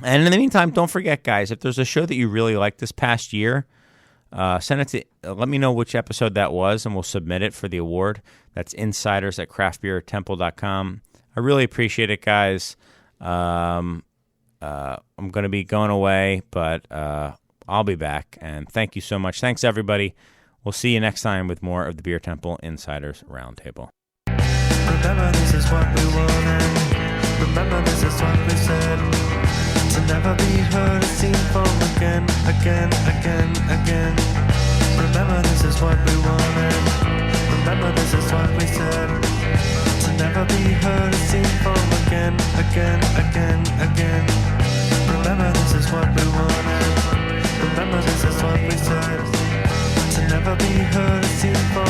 And in the meantime, don't forget, guys, if there's a show that you really liked this past year, send it to. Let me know which episode that was, and we'll submit it for the award. That's insiders@craftbeertemple.com. I really appreciate it, guys. I'm going to be going away, but I'll be back. And thank you so much. Thanks, everybody. We'll see you next time with more of the Beer Temple Insiders Roundtable. Remember this is what we wanted. Remember this is what we said. To never be heard or seen from again. Remember this is what we wanted. be heard or seen for